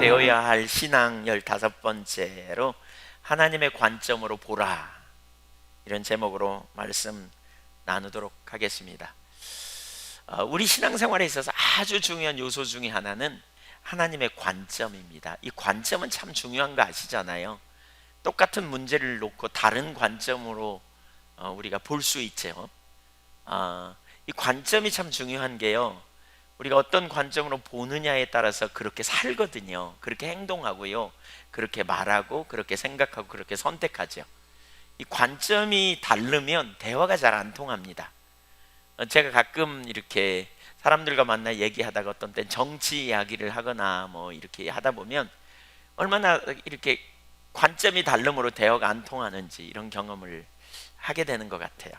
되어야 할 신앙 15번째로 하나님의 관점으로 보라, 이런 제목으로 말씀 나누도록 하겠습니다. 우리 신앙생활에 있어서 아주 중요한 요소 중에 하나는 하나님의 관점입니다. 이 관점은 참 중요한 거 아시잖아요. 똑같은 문제를 놓고 다른 관점으로 우리가 볼 수 있죠. 이 관점이 참 중요한 게요, 우리가 어떤 관점으로 보느냐에 따라서 그렇게 살거든요. 그렇게 행동하고요, 그렇게 말하고, 그렇게 생각하고, 그렇게 선택하죠. 이 관점이 다르면 대화가 잘 안 통합니다. 제가 가끔 이렇게 사람들과 만나 얘기하다가 어떤 땐 정치 이야기를 하거나 뭐 이렇게 하다 보면 얼마나 이렇게 관점이 다름으로 대화가 안 통하는지 이런 경험을 하게 되는 것 같아요.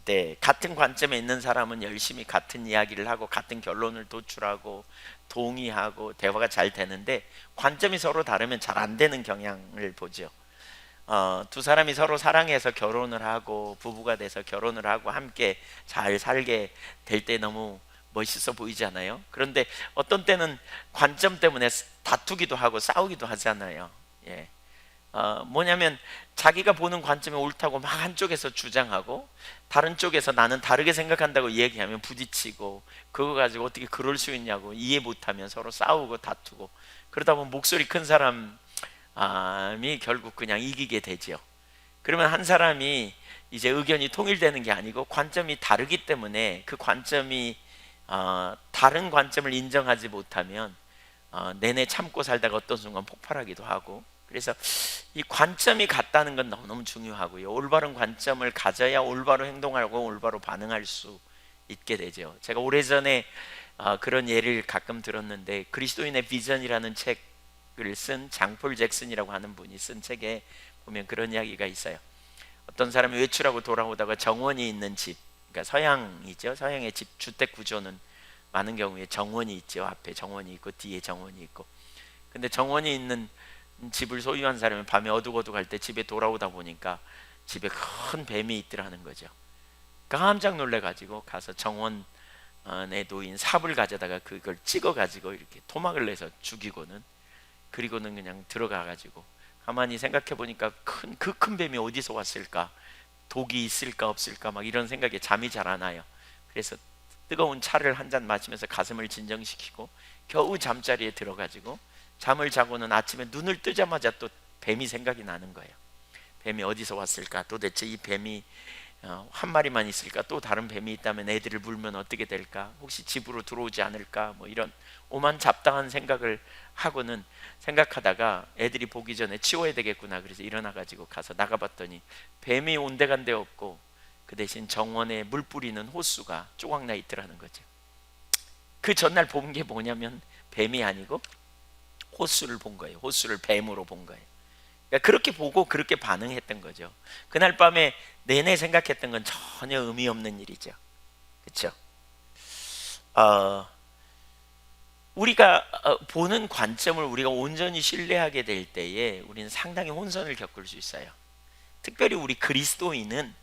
네, 같은 관점에 있는 사람은 열심히 같은 이야기를 하고 같은 결론을 도출하고 동의하고 대화가 잘 되는데, 관점이 서로 다르면 잘 안 되는 경향을 보죠. 두 사람이 서로 사랑해서 결혼을 하고 부부가 돼서 결혼을 하고 함께 잘 살게 될 때 너무 멋있어 보이잖아요. 그런데 어떤 때는 관점 때문에 다투기도 하고 싸우기도 하잖아요. 예. 뭐냐면 자기가 보는 관점이 옳다고 막 한쪽에서 주장하고 다른 쪽에서 나는 다르게 생각한다고 얘기하면 부딪히고, 그거 가지고 어떻게 그럴 수 있냐고 이해 못하면 서로 싸우고 다투고, 그러다 보면 목소리 큰 사람이 결국 그냥 이기게 되죠. 그러면 한 사람이 이제 의견이 통일되는 게 아니고 관점이 다르기 때문에 그 관점이 다른 관점을 인정하지 못하면 내내 참고 살다가 어떤 순간 폭발하기도 하고, 그래서 이 관점이 같다는 건 너무너무 중요하고요, 올바른 관점을 가져야 올바로 행동하고 올바로 반응할 수 있게 되죠. 제가 오래전에 그런 예를 가끔 들었는데, 그리스도인의 비전이라는 책을 쓴 장폴 잭슨이라고 하는 분이 쓴 책에 보면 그런 이야기가 있어요. 어떤 사람이 외출하고 돌아오다가 정원이 있는 집, 그러니까 서양이죠. 서양의 집 주택 구조는 많은 경우에 정원이 있죠. 앞에 정원이 있고 뒤에 정원이 있고. 근데 정원이 있는 집을 소유한 사람이 밤에 어둑어둑할 때 집에 돌아오다 보니까 집에 큰 뱀이 있더라는 거죠. 깜짝 놀래가지고 가서 정원에 놓인 삽을 가져다가 그걸 찍어가지고 이렇게 토막을 내서 죽이고는, 그리고는 그냥 들어가가지고 가만히 생각해 보니까 그 큰 뱀이 어디서 왔을까, 독이 있을까 없을까 막 이런 생각에 잠이 잘 안 와요. 그래서 뜨거운 차를 한 잔 마시면서 가슴을 진정시키고 겨우 잠자리에 들어가지고 잠을 자고는 아침에 눈을 뜨자마자 또 뱀이 생각이 나는 거예요. 뱀이 어디서 왔을까, 도대체 이 뱀이 한 마리만 있을까, 또 다른 뱀이 있다면 애들을 물면 어떻게 될까, 혹시 집으로 들어오지 않을까, 뭐 이런 오만 잡다한 생각을 하고는 생각하다가 애들이 보기 전에 치워야 되겠구나, 그래서 일어나가지고 가서 나가봤더니 뱀이 온데간데 없고 그 대신 정원에 물 뿌리는 호수가 조각나 있더라는 거죠. 그 전날 본 게 뭐냐면 뱀이 아니고 호수를 본 거예요. 호수를 뱀으로 본 거예요. 그러니까 그렇게 보고 그렇게 반응했던 거죠. 그날 밤에 내내 생각했던 건 전혀 의미 없는 일이죠. 그렇죠? 우리가 보는 관점을 우리가 온전히 신뢰하게 될 때에 우리는 상당히 혼선을 겪을 수 있어요. 특별히 우리 그리스도인은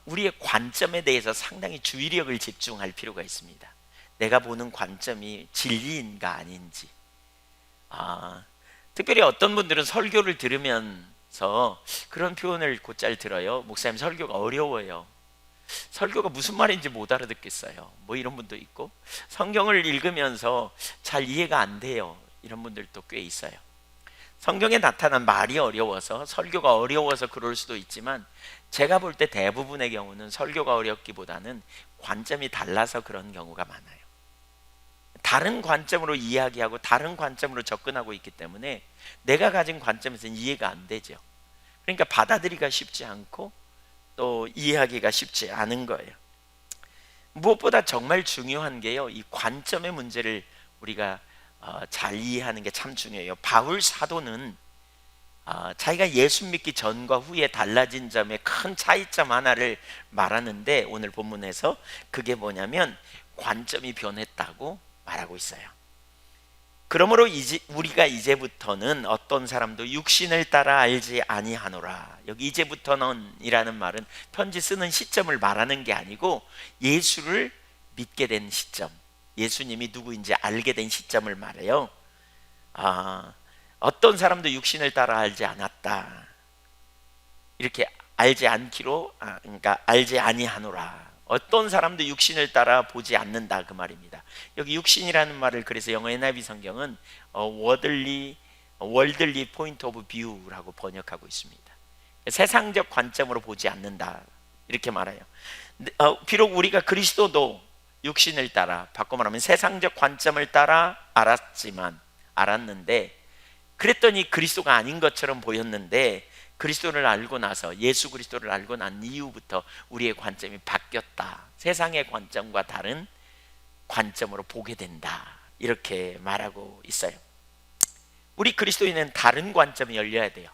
우리의 관점에 대해서 상당히 주의력을 집중할 필요가 있습니다. 내가 보는 관점이 진리인가 아닌지. 특별히 어떤 분들은 설교를 들으면서 그런 표현을 곧잘 들어요. 목사님, 설교가 어려워요. 설교가 무슨 말인지 못 알아듣겠어요. 뭐 이런 분도 있고, 성경을 읽으면서 잘 이해가 안 돼요. 이런 분들도 꽤 있어요. 성경에 나타난 말이 어려워서, 설교가 어려워서 그럴 수도 있지만, 제가 볼 때 대부분의 경우는 설교가 어렵기보다는 관점이 달라서 그런 경우가 많아요. 다른 관점으로 이야기하고 다른 관점으로 접근하고 있기 때문에 내가 가진 관점에서는 이해가 안 되죠. 그러니까 받아들이기가 쉽지 않고 또 이해하기가 쉽지 않은 거예요. 무엇보다 정말 중요한 게요, 이 관점의 문제를 우리가 잘 이해하는 게 참 중요해요. 바울 사도는 자기가 예수 믿기 전과 후에 달라진 점의 큰 차이점 하나를 말하는데, 오늘 본문에서 그게 뭐냐면 관점이 변했다고 말하고 있어요. 그러므로 우리가 이제부터는 어떤 사람도 육신을 따라 알지 아니하노라. 여기 이제부터는 이라는 말은 편지 쓰는 시점을 말하는 게 아니고 예수를 믿게 된 시점, 예수님이 누구인지 알게 된 시점을 말해요. 어떤 사람도 육신을 따라 알지 않았다. 이렇게 알지 않기로, 그러니까 알지 아니하노라. 어떤 사람도 육신을 따라 보지 않는다, 그 말입니다. 여기 육신이라는 말을 그래서 영어 NIV 성경은 월들리 포인트 오브 뷰라고 번역하고 있습니다. 세상적 관점으로 보지 않는다, 이렇게 말해요. 비록 우리가 그리스도도 육신을 따라, 바꿔 말하면 세상적 관점을 따라 알았는데, 그랬더니 그리스도가 아닌 것처럼 보였는데, 그리스도를 알고 나서, 예수 그리스도를 알고 난 이후부터 우리의 관점이 바뀌었다. 세상의 관점과 다른 관점으로 보게 된다, 이렇게 말하고 있어요. 우리 그리스도인은 다른 관점이 열려야 돼요.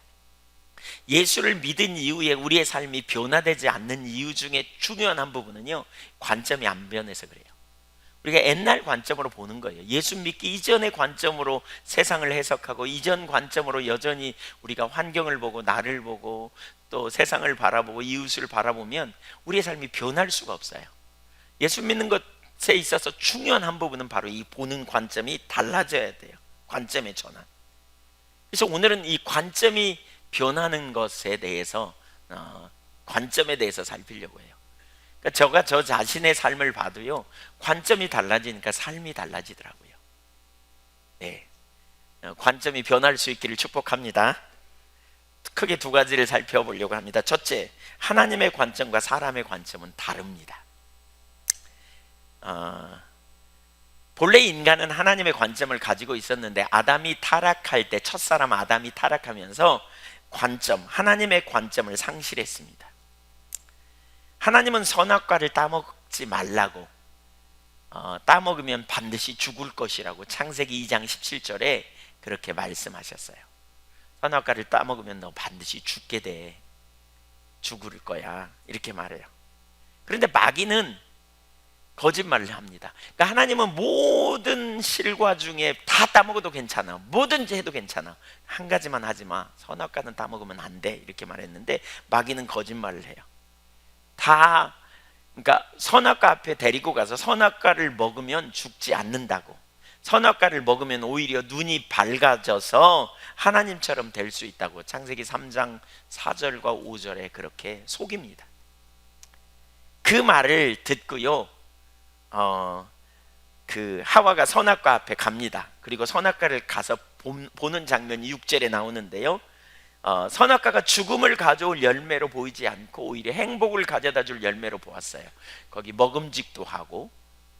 예수를 믿은 이후에 우리의 삶이 변화되지 않는 이유 중에 중요한 한 부분은요, 관점이 안 변해서 그래요. 우리가 옛날 관점으로 보는 거예요. 예수 믿기 이전의 관점으로 세상을 해석하고, 이전 관점으로 여전히 우리가 환경을 보고 나를 보고 또 세상을 바라보고 이웃을 바라보면 우리의 삶이 변할 수가 없어요. 예수 믿는 것에 있어서 중요한 한 부분은 바로 이 보는 관점이 달라져야 돼요. 관점의 전환. 그래서 오늘은 이 관점이 변하는 것에 대해서, 관점에 대해서 살피려고 해요. 그러니까 저 자신의 삶을 봐도요, 관점이 달라지니까 삶이 달라지더라고요. 네, 관점이 변할 수 있기를 축복합니다. 크게 두 가지를 살펴보려고 합니다. 첫째, 하나님의 관점과 사람의 관점은 다릅니다. 본래 인간은 하나님의 관점을 가지고 있었는데, 아담이 타락할 때, 첫사람 아담이 타락하면서 하나님의 관점을 상실했습니다. 하나님은 선악과를 따먹지 말라고, 따먹으면 반드시 죽을 것이라고 창세기 2장 17절에 그렇게 말씀하셨어요. 선악과를 따먹으면 너 반드시 죽게 돼, 죽을 거야, 이렇게 말해요. 그런데 마귀는 거짓말을 합니다. 그러니까 하나님은 모든 실과 중에 다 따먹어도 괜찮아, 뭐든지 해도 괜찮아, 한 가지만 하지 마, 선악과는 따먹으면 안 돼, 이렇게 말했는데 마귀는 거짓말을 해요. 그러니까 선악과 앞에 데리고 가서 선악과를 먹으면 죽지 않는다고, 선악과를 먹으면 오히려 눈이 밝아져서 하나님처럼 될 수 있다고 창세기 3장 4절과 5절에 그렇게 속입니다. 그 말을 듣고요, 그 하와가 선악과 앞에 갑니다. 그리고 선악과를 가서 보는 장면이 6절에 나오는데요, 선악과가 죽음을 가져올 열매로 보이지 않고 오히려 행복을 가져다 줄 열매로 보았어요. 거기 먹음직도 하고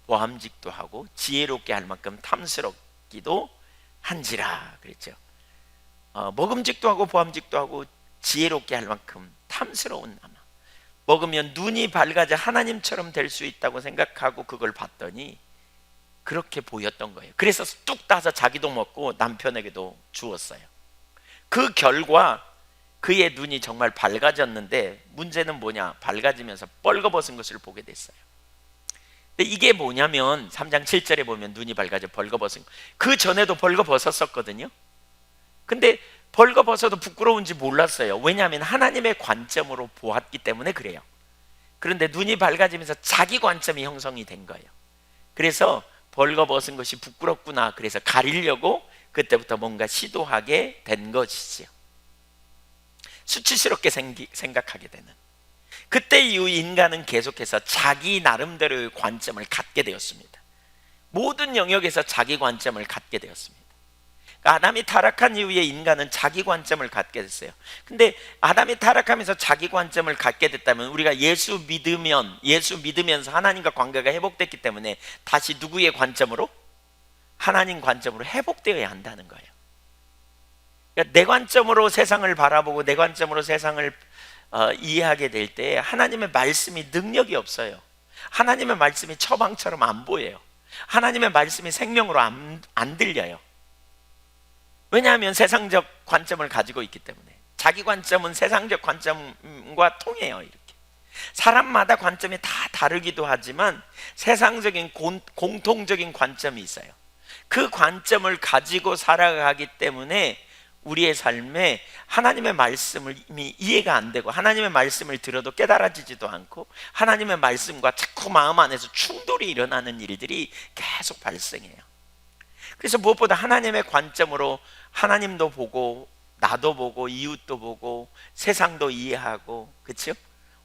보암직도 하고 지혜롭게 할 만큼 탐스럽기도 한지라 그랬죠. 먹음직도 하고 보암직도 하고 지혜롭게 할 만큼 탐스러운 나무, 먹으면 눈이 밝아져 하나님처럼 될 수 있다고 생각하고 그걸 봤더니 그렇게 보였던 거예요. 그래서 뚝 따서 자기도 먹고 남편에게도 주었어요. 그 결과 그의 눈이 정말 밝아졌는데, 문제는 뭐냐? 밝아지면서 벌거벗은 것을 보게 됐어요. 근데 이게 뭐냐면 3장 7절에 보면 눈이 밝아져 벌거벗은 것, 그 전에도 벌거벗었었거든요. 근데 벌거벗어도 부끄러운지 몰랐어요. 왜냐하면 하나님의 관점으로 보았기 때문에 그래요. 그런데 눈이 밝아지면서 자기 관점이 형성이 된 거예요. 그래서 벌거벗은 것이 부끄럽구나, 그래서 가리려고 그때부터 뭔가 시도하게 된 것이지요. 수치스럽게 생각하게 되는, 그때 이후 인간은 계속해서 자기 나름대로의 관점을 갖게 되었습니다. 모든 영역에서 자기 관점을 갖게 되었습니다. 아담이 타락한 이후에 인간은 자기 관점을 갖게 됐어요. 근데 아담이 타락하면서 자기 관점을 갖게 됐다면, 우리가 예수 믿으면서 하나님과 관계가 회복됐기 때문에 다시 누구의 관점으로? 하나님 관점으로 회복되어야 한다는 거예요. 그러니까 내 관점으로 세상을 바라보고 내 관점으로 세상을 이해하게 될 때 하나님의 말씀이 능력이 없어요. 하나님의 말씀이 처방처럼 안 보여요. 하나님의 말씀이 생명으로 안 들려요. 왜냐하면 세상적 관점을 가지고 있기 때문에. 자기 관점은 세상적 관점과 통해요. 이렇게 사람마다 관점이 다 다르기도 하지만 세상적인 공통적인 관점이 있어요. 그 관점을 가지고 살아가기 때문에 우리의 삶에 하나님의 말씀을 이미 이해가 안 되고, 하나님의 말씀을 들어도 깨달아지지도 않고, 하나님의 말씀과 자꾸 마음 안에서 충돌이 일어나는 일들이 계속 발생해요. 그래서 무엇보다 하나님의 관점으로 하나님도 보고 나도 보고 이웃도 보고 세상도 이해하고, 그렇죠?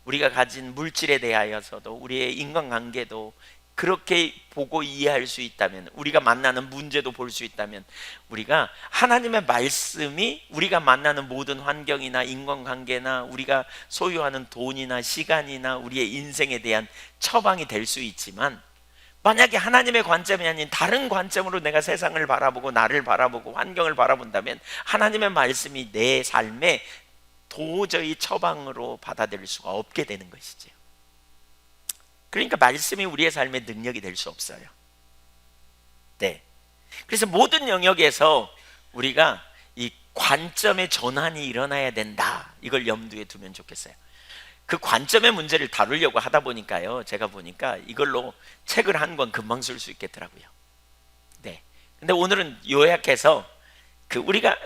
우리가 가진 물질에 대하여서도 우리의 인간관계도 그렇게 보고 이해할 수 있다면, 우리가 만나는 문제도 볼 수 있다면, 우리가 하나님의 말씀이 우리가 만나는 모든 환경이나 인간관계나 우리가 소유하는 돈이나 시간이나 우리의 인생에 대한 처방이 될 수 있지만, 만약에 하나님의 관점이 아닌 다른 관점으로 내가 세상을 바라보고 나를 바라보고 환경을 바라본다면 하나님의 말씀이 내 삶에 도저히 처방으로 받아들일 수가 없게 되는 것이죠. 그러니까 말씀이 우리의 삶의 능력이 될 수 없어요. 네. 그래서 모든 영역에서 우리가 이 관점의 전환이 일어나야 된다, 이걸 염두에 두면 좋겠어요. 그 관점의 문제를 다루려고 하다 보니까요, 제가 보니까 이걸로 책을 한 권 금방 쓸 수 있겠더라고요. 네. 근데 오늘은 요약해서 우리가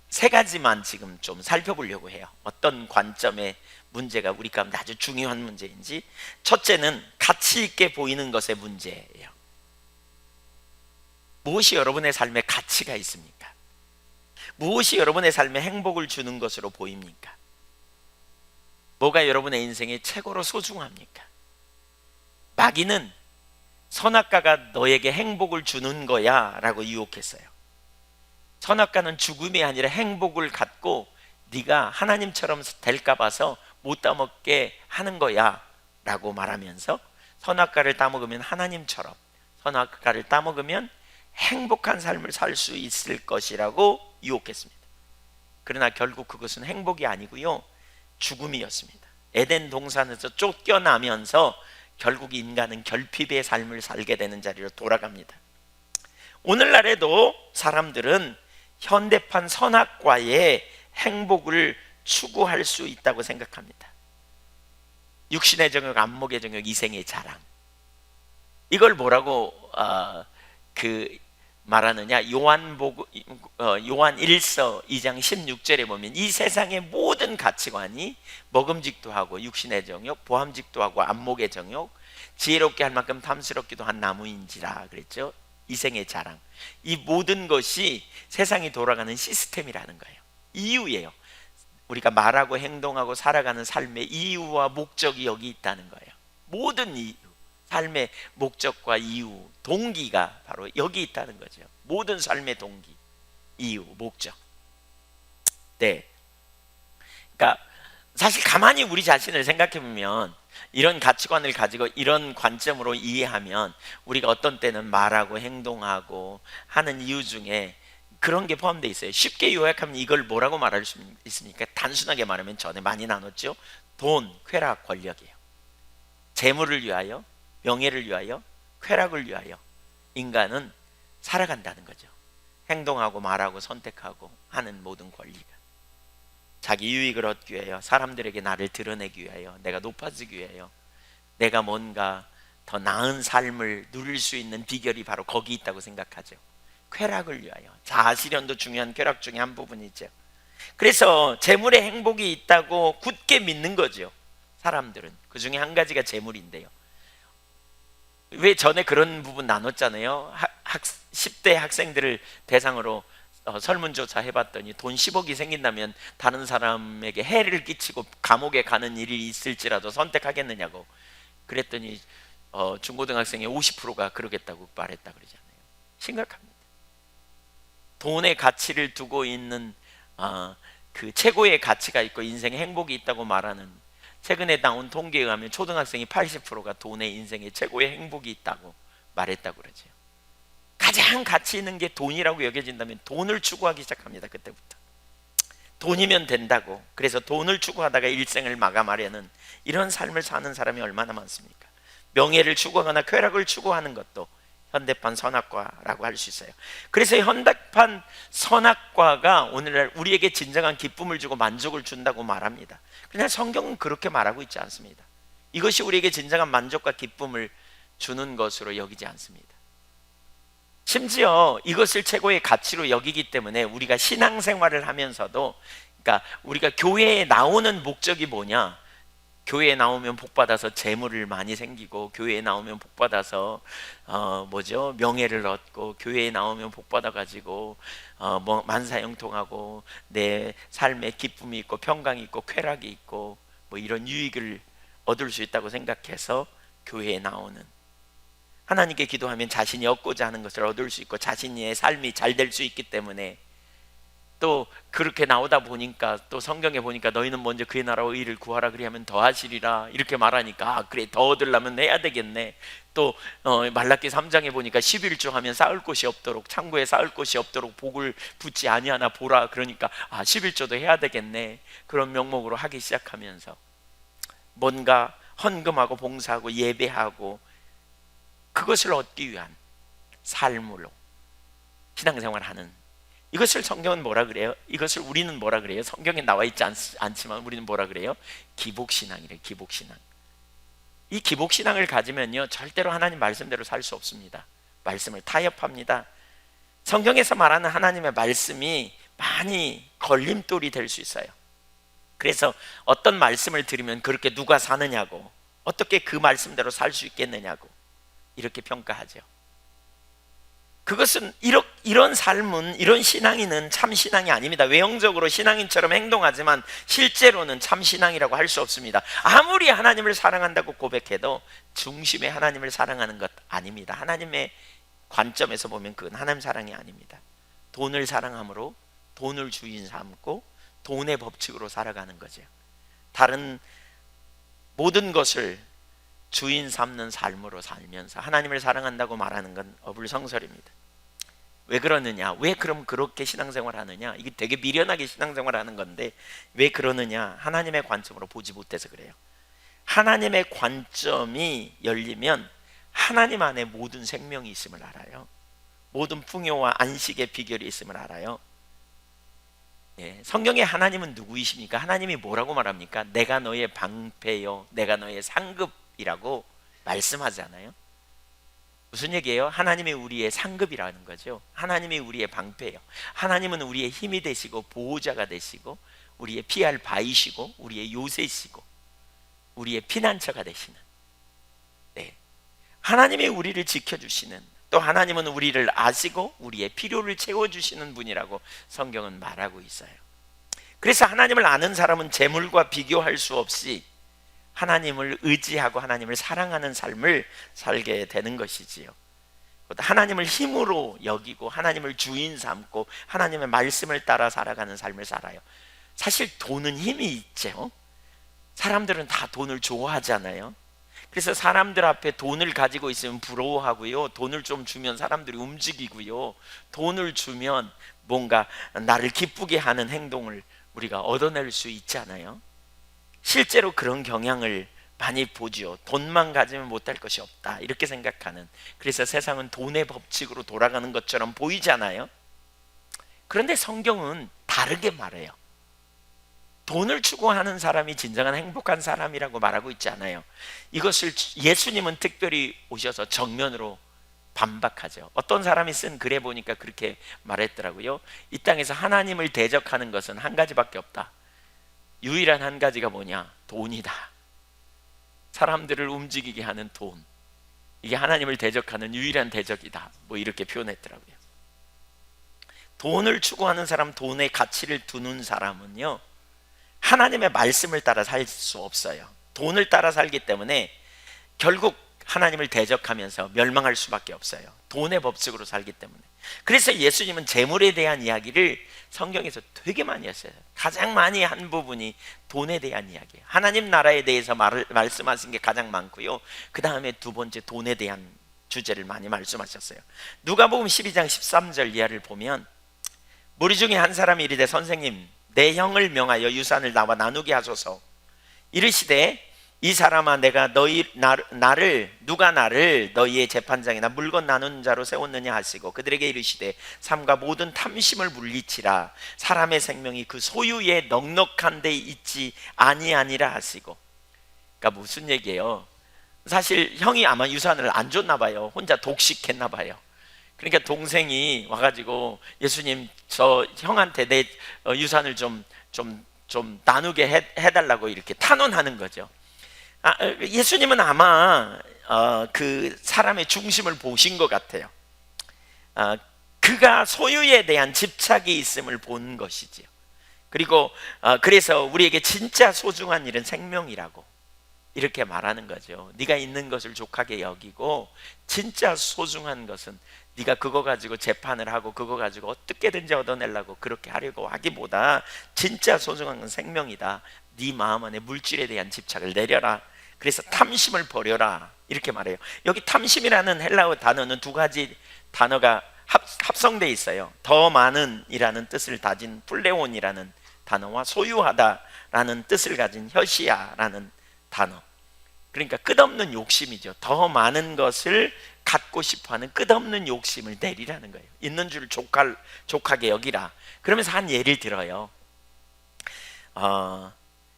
세 가지만 지금 좀 살펴보려고 해요. 어떤 관점의 문제가 우리 가운데 아주 중요한 문제인지. 첫째는 가치 있게 보이는 것의 문제예요. 무엇이 여러분의 삶에 가치가 있습니까? 무엇이 여러분의 삶에 행복을 주는 것으로 보입니까? 뭐가 여러분의 인생에 최고로 소중합니까? 마귀는 선악과가 너에게 행복을 주는 거야 라고 유혹했어요. 선악과는 죽음이 아니라 행복을 갖고 네가 하나님처럼 될까 봐서 못 따먹게 하는 거야 라고 말하면서, 선악과를 따먹으면 하나님처럼, 선악과를 따먹으면 행복한 삶을 살 수 있을 것이라고 유혹했습니다. 그러나 결국 그것은 행복이 아니고요, 죽음이었습니다. 에덴 동산에서 쫓겨나면서 결국 인간은 결핍의 삶을 살게 되는 자리로 돌아갑니다. 오늘날에도 사람들은 현대판 선악과의 행복을 추구할 수 있다고 생각합니다. 육신의 정욕, 안목의 정욕, 이생의 자랑. 이걸 뭐라고 말하느냐? 요한 1서 2장 16절에 보면 이 세상의 모든 가치관이 먹음직도 하고 육신의 정욕, 보암직도 하고 안목의 정욕, 지혜롭게 할 만큼 탐스럽기도 한 나무인지라 그랬죠. 이생의 자랑. 이 모든 것이 세상이 돌아가는 시스템이라는 거예요. 이유예요. 우리가 말하고 행동하고 살아가는 삶의 이유와 목적이 여기 있다는 거예요. 모든 이유, 삶의 목적과 이유, 동기가 바로 여기 있다는 거죠. 모든 삶의 동기, 이유, 목적. 네. 그러니까 사실 가만히 우리 자신을 생각해 보면, 이런 가치관을 가지고 이런 관점으로 이해하면 우리가 어떤 때는 말하고 행동하고 하는 이유 중에 그런 게 포함되어 있어요. 쉽게 요약하면 이걸 뭐라고 말할 수 있습니까? 단순하게 말하면 전에 많이 나눴죠. 돈, 쾌락, 권력이에요. 재물을 위하여, 명예를 위하여, 쾌락을 위하여 인간은 살아간다는 거죠. 행동하고 말하고 선택하고 하는 모든 권리가 자기 유익을 얻기 위하여, 사람들에게 나를 드러내기 위하여, 내가 높아지기 위하여, 내가 뭔가 더 나은 삶을 누릴 수 있는 비결이 바로 거기 있다고 생각하죠. 쾌락을 위하여. 자아실현도 중요한 쾌락 중에 한 부분이죠. 그래서 재물의 행복이 있다고 굳게 믿는 거죠. 사람들은. 그 중에 한 가지가 재물인데요. 왜 전에 그런 부분 나눴잖아요. 10대 학생들을 대상으로 설문조사 해봤더니 돈 10억이 생긴다면 다른 사람에게 해를 끼치고 감옥에 가는 일이 있을지라도 선택하겠느냐고 그랬더니 중고등학생의 50%가 그러겠다고 말했다 그러잖아요. 심각합니다. 돈의 가치를 두고 있는 그 최고의 가치가 있고 인생에 행복이 있다고 말하는, 최근에 나온 통계에 의하면 초등학생이 80%가 돈의 인생에 최고의 행복이 있다고 말했다고 그러죠. 가장 가치 있는 게 돈이라고 여겨진다면 돈을 추구하기 시작합니다. 그때부터 돈이면 된다고. 그래서 돈을 추구하다가 일생을 마감하려는 이런 삶을 사는 사람이 얼마나 많습니까? 명예를 추구하거나 쾌락을 추구하는 것도 현대판 선악과라고 할 수 있어요. 그래서 현대판 선악과가 오늘날 우리에게 진정한 기쁨을 주고 만족을 준다고 말합니다. 그러나 성경은 그렇게 말하고 있지 않습니다. 이것이 우리에게 진정한 만족과 기쁨을 주는 것으로 여기지 않습니다. 심지어 이것을 최고의 가치로 여기기 때문에 우리가 신앙생활을 하면서도, 그러니까 우리가 교회에 나오는 목적이 뭐냐? 교회에 나오면 복받아서 재물을 많이 생기고, 교회에 나오면 복받아서 명예를 얻고, 교회에 나오면 복받아가지고 뭐 만사형통하고 내 삶에 기쁨이 있고 평강이 있고 쾌락이 있고 뭐 이런 유익을 얻을 수 있다고 생각해서 교회에 나오는, 하나님께 기도하면 자신이 얻고자 하는 것을 얻을 수 있고 자신의 삶이 잘 될 수 있기 때문에, 또 그렇게 나오다 보니까 또 성경에 보니까 너희는 먼저 그의 나라와 의를 구하라 그리하면 더하시리라 이렇게 말하니까, 아 그래, 더 얻으려면 해야 되겠네. 또 말라기 3장에 보니까 11조 하면 쌓을 곳이 없도록, 창고에 쌓을 곳이 없도록 복을 붙지 아니하나 보라, 그러니까 11조도 해야 되겠네. 그런 명목으로 하기 시작하면서 뭔가 헌금하고 봉사하고 예배하고 그것을 얻기 위한 삶으로 신앙생활하는, 이것을 성경은 뭐라 그래요? 이것을 우리는 뭐라 그래요? 성경에 나와 있지 않지만 우리는 뭐라 그래요? 기복신앙이래요. 기복신앙. 이 기복신앙을 가지면요 절대로 하나님 말씀대로 살 수 없습니다. 말씀을 타협합니다. 성경에서 말하는 하나님의 말씀이 많이 걸림돌이 될 수 있어요. 그래서 어떤 말씀을 들으면 그렇게 누가 사느냐고, 어떻게 그 말씀대로 살 수 있겠느냐고 이렇게 평가하죠. 그것은 이런 삶은, 이런 신앙인은 참 신앙이 아닙니다. 외형적으로 신앙인처럼 행동하지만 실제로는 참 신앙이라고 할 수 없습니다. 아무리 하나님을 사랑한다고 고백해도 중심에 하나님을 사랑하는 것 아닙니다. 하나님의 관점에서 보면 그건 하나님 사랑이 아닙니다. 돈을 사랑함으로 돈을 주인 삼고 돈의 법칙으로 살아가는 거죠. 다른 모든 것을 주인 삼는 삶으로 살면서 하나님을 사랑한다고 말하는 건 어불성설입니다. 왜 그러느냐? 왜 그럼 그렇게 신앙생활 하느냐? 이게 되게 미련하게 신앙생활 하는 건데 왜 그러느냐? 하나님의 관점으로 보지 못해서 그래요. 하나님의 관점이 열리면 하나님 안에 모든 생명이 있음을 알아요. 모든 풍요와 안식의 비결이 있음을 알아요. 예, 성경에 하나님은 누구이십니까? 하나님이 뭐라고 말합니까? 내가 너의 방패요, 내가 너의 상급이라고 말씀하잖아요. 무슨 얘기예요? 하나님이 우리의 상급이라는 거죠. 하나님이 우리의 방패예요. 하나님은 우리의 힘이 되시고 보호자가 되시고 우리의 피할 바이시고 우리의 요새시고 우리의 피난처가 되시는, 네, 하나님이 우리를 지켜주시는, 또 하나님은 우리를 아시고 우리의 필요를 채워주시는 분이라고 성경은 말하고 있어요. 그래서 하나님을 아는 사람은 재물과 비교할 수 없이 하나님을 의지하고 하나님을 사랑하는 삶을 살게 되는 것이지요. 하나님을 힘으로 여기고 하나님을 주인 삼고 하나님의 말씀을 따라 살아가는 삶을 살아요. 사실 돈은 힘이 있죠. 사람들은 다 돈을 좋아하잖아요. 그래서 사람들 앞에 돈을 가지고 있으면 부러워하고요, 돈을 좀 주면 사람들이 움직이고요, 돈을 주면 뭔가 나를 기쁘게 하는 행동을 우리가 얻어낼 수 있잖아요. 실제로 그런 경향을 많이 보죠. 돈만 가지면 못할 것이 없다 이렇게 생각하는, 그래서 세상은 돈의 법칙으로 돌아가는 것처럼 보이잖아요. 그런데 성경은 다르게 말해요. 돈을 추구하는 사람이 진정한 행복한 사람이라고 말하고 있지 않아요. 이것을 예수님은 특별히 오셔서 정면으로 반박하죠. 어떤 사람이 쓴 글에 보니까 그렇게 말했더라고요. 이 땅에서 하나님을 대적하는 것은 한 가지밖에 없다. 유일한 한 가지가 뭐냐? 돈이다. 사람들을 움직이게 하는 돈, 이게 하나님을 대적하는 유일한 대적이다, 뭐 이렇게 표현했더라고요. 돈을 추구하는 사람, 돈의 가치를 두는 사람은요 하나님의 말씀을 따라 살 수 없어요. 돈을 따라 살기 때문에 결국 하나님을 대적하면서 멸망할 수밖에 없어요. 돈의 법칙으로 살기 때문에. 그래서 예수님은 재물에 대한 이야기를 성경에서 되게 많이 했어요. 가장 많이 한 부분이 돈에 대한 이야기예요. 하나님 나라에 대해서 말씀하신 게 가장 많고요, 그 다음에 두 번째 돈에 대한 주제를 많이 말씀하셨어요. 누가복음 12장 13절 이하를 보면, 무리 중에 한 사람이 이르되 선생님, 내 형을 명하여 유산을 나와 나누게 하소서. 이르시되 이 사람아, 내가 누가 나를 너희의 재판장이나 물건 나누는 자로 세웠느냐 하시고 그들에게 이르시되 삼가 모든 탐심을 물리치라. 사람의 생명이 그 소유에 넉넉한 데 있지 아니하니라 하시고. 그러니까 무슨 얘기예요? 사실 형이 아마 유산을 안 줬나 봐요. 혼자 독식했나 봐요. 그러니까 동생이 와가지고 예수님, 저 형한테 내 유산을 좀 나누게 해달라고 이렇게 탄원하는 거죠. 예수님은 아마 그 사람의 중심을 보신 것 같아요. 그가 소유에 대한 집착이 있음을 본 것이지요. 그리고 그래서 우리에게 진짜 소중한 일은 생명이라고 이렇게 말하는 거죠. 네가 있는 것을 족하게 여기고 진짜 소중한 것은 네가 그거 가지고 재판을 하고 그거 가지고 어떻게든지 얻어내려고 그렇게 하려고 하기보다 진짜 소중한 건 생명이다. 네 마음 안에 물질에 대한 집착을 내려라. 그래서 탐심을 버려라 이렇게 말해요. 여기 탐심이라는 헬라어 단어는 두 가지 단어가 합성되어 있어요. 더 많은 이라는 뜻을 가진 플레온이라는 단어와 소유하다라는 뜻을 가진 혀시아라는 단어. 그러니까 끝없는 욕심이죠. 더 많은 것을 갖고 싶어하는 끝없는 욕심을 내리라는 거예요. 있는 줄 족하게 여기라. 그러면서 한 예를 들어요.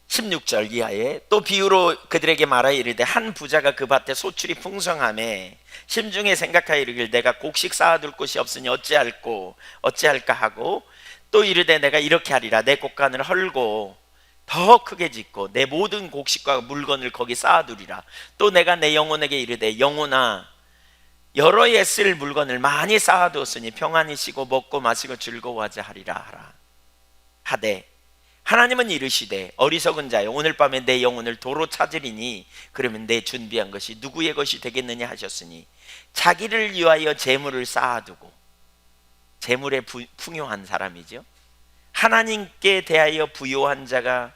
16절 이하에 또 비유로 그들에게 말하여 이르되 한 부자가 그 밭에 소출이 풍성하매 심중에 생각하여 이르길 내가 곡식 쌓아둘 곳이 없으니 어찌할까 하고 또 이르되 내가 이렇게 하리라 내 곡간을 헐고 더 크게 짓고 내 모든 곡식과 물건을 거기 쌓아두리라. 또 내가 내 영혼에게 이르되 영혼아 여러 해 쓸 물건을 많이 쌓아두었으니 평안히 쉬고 먹고 마시고 즐거워하자 하리라 하되 하나님은 이르시되 어리석은 자여 오늘 밤에 내 영혼을 도로 찾으리니 그러면 내 준비한 것이 누구의 것이 되겠느냐 하셨으니 자기를 위하여 재물을 쌓아두고 재물에 풍요한 사람이죠. 하나님께 대하여 부요한 자가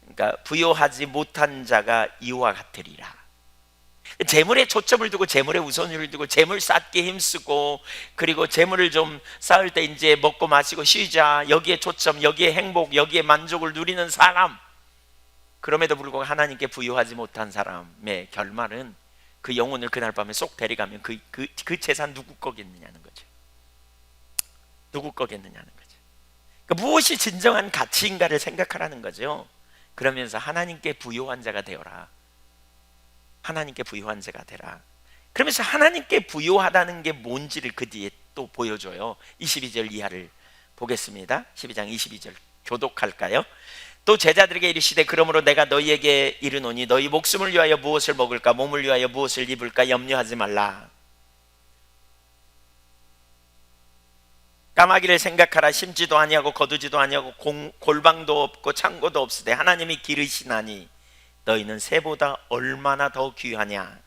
그러니까 부요하지 못한 자가 이와 같으리라. 재물에 초점을 두고 재물에 우선을 두고 재물 쌓기 힘쓰고 그리고 재물을 좀 쌓을 때 이제 먹고 마시고 쉬자 여기에 초점 여기에 행복 여기에 만족을 누리는 사람, 그럼에도 불구하고 하나님께 부요하지 못한 사람의 결말은 그 영혼을 그날 밤에 쏙 데려가면 그 재산 누구 거겠느냐는 거죠. 누구 거겠느냐는 거죠. 그러니까 무엇이 진정한 가치인가를 생각하라는 거죠. 그러면서 하나님께 부요한 자가 되어라. 하나님께 부요한 자가 되라. 그러면서 하나님께 부요하다는 게 뭔지를 그 뒤에 또 보여줘요. 22절 이하를 보겠습니다. 12장 22절 교독할까요? 또 제자들에게 이르시되 그러므로 내가 너희에게 이르노니 너희 목숨을 위하여 무엇을 먹을까 몸을 위하여 무엇을 입을까 염려하지 말라. 까마귀를 생각하라. 심지도 아니하고 거두지도 아니하고 골방도 없고 창고도 없으되 하나님이 기르시나니 너희는 새보다 얼마나 더 귀하냐.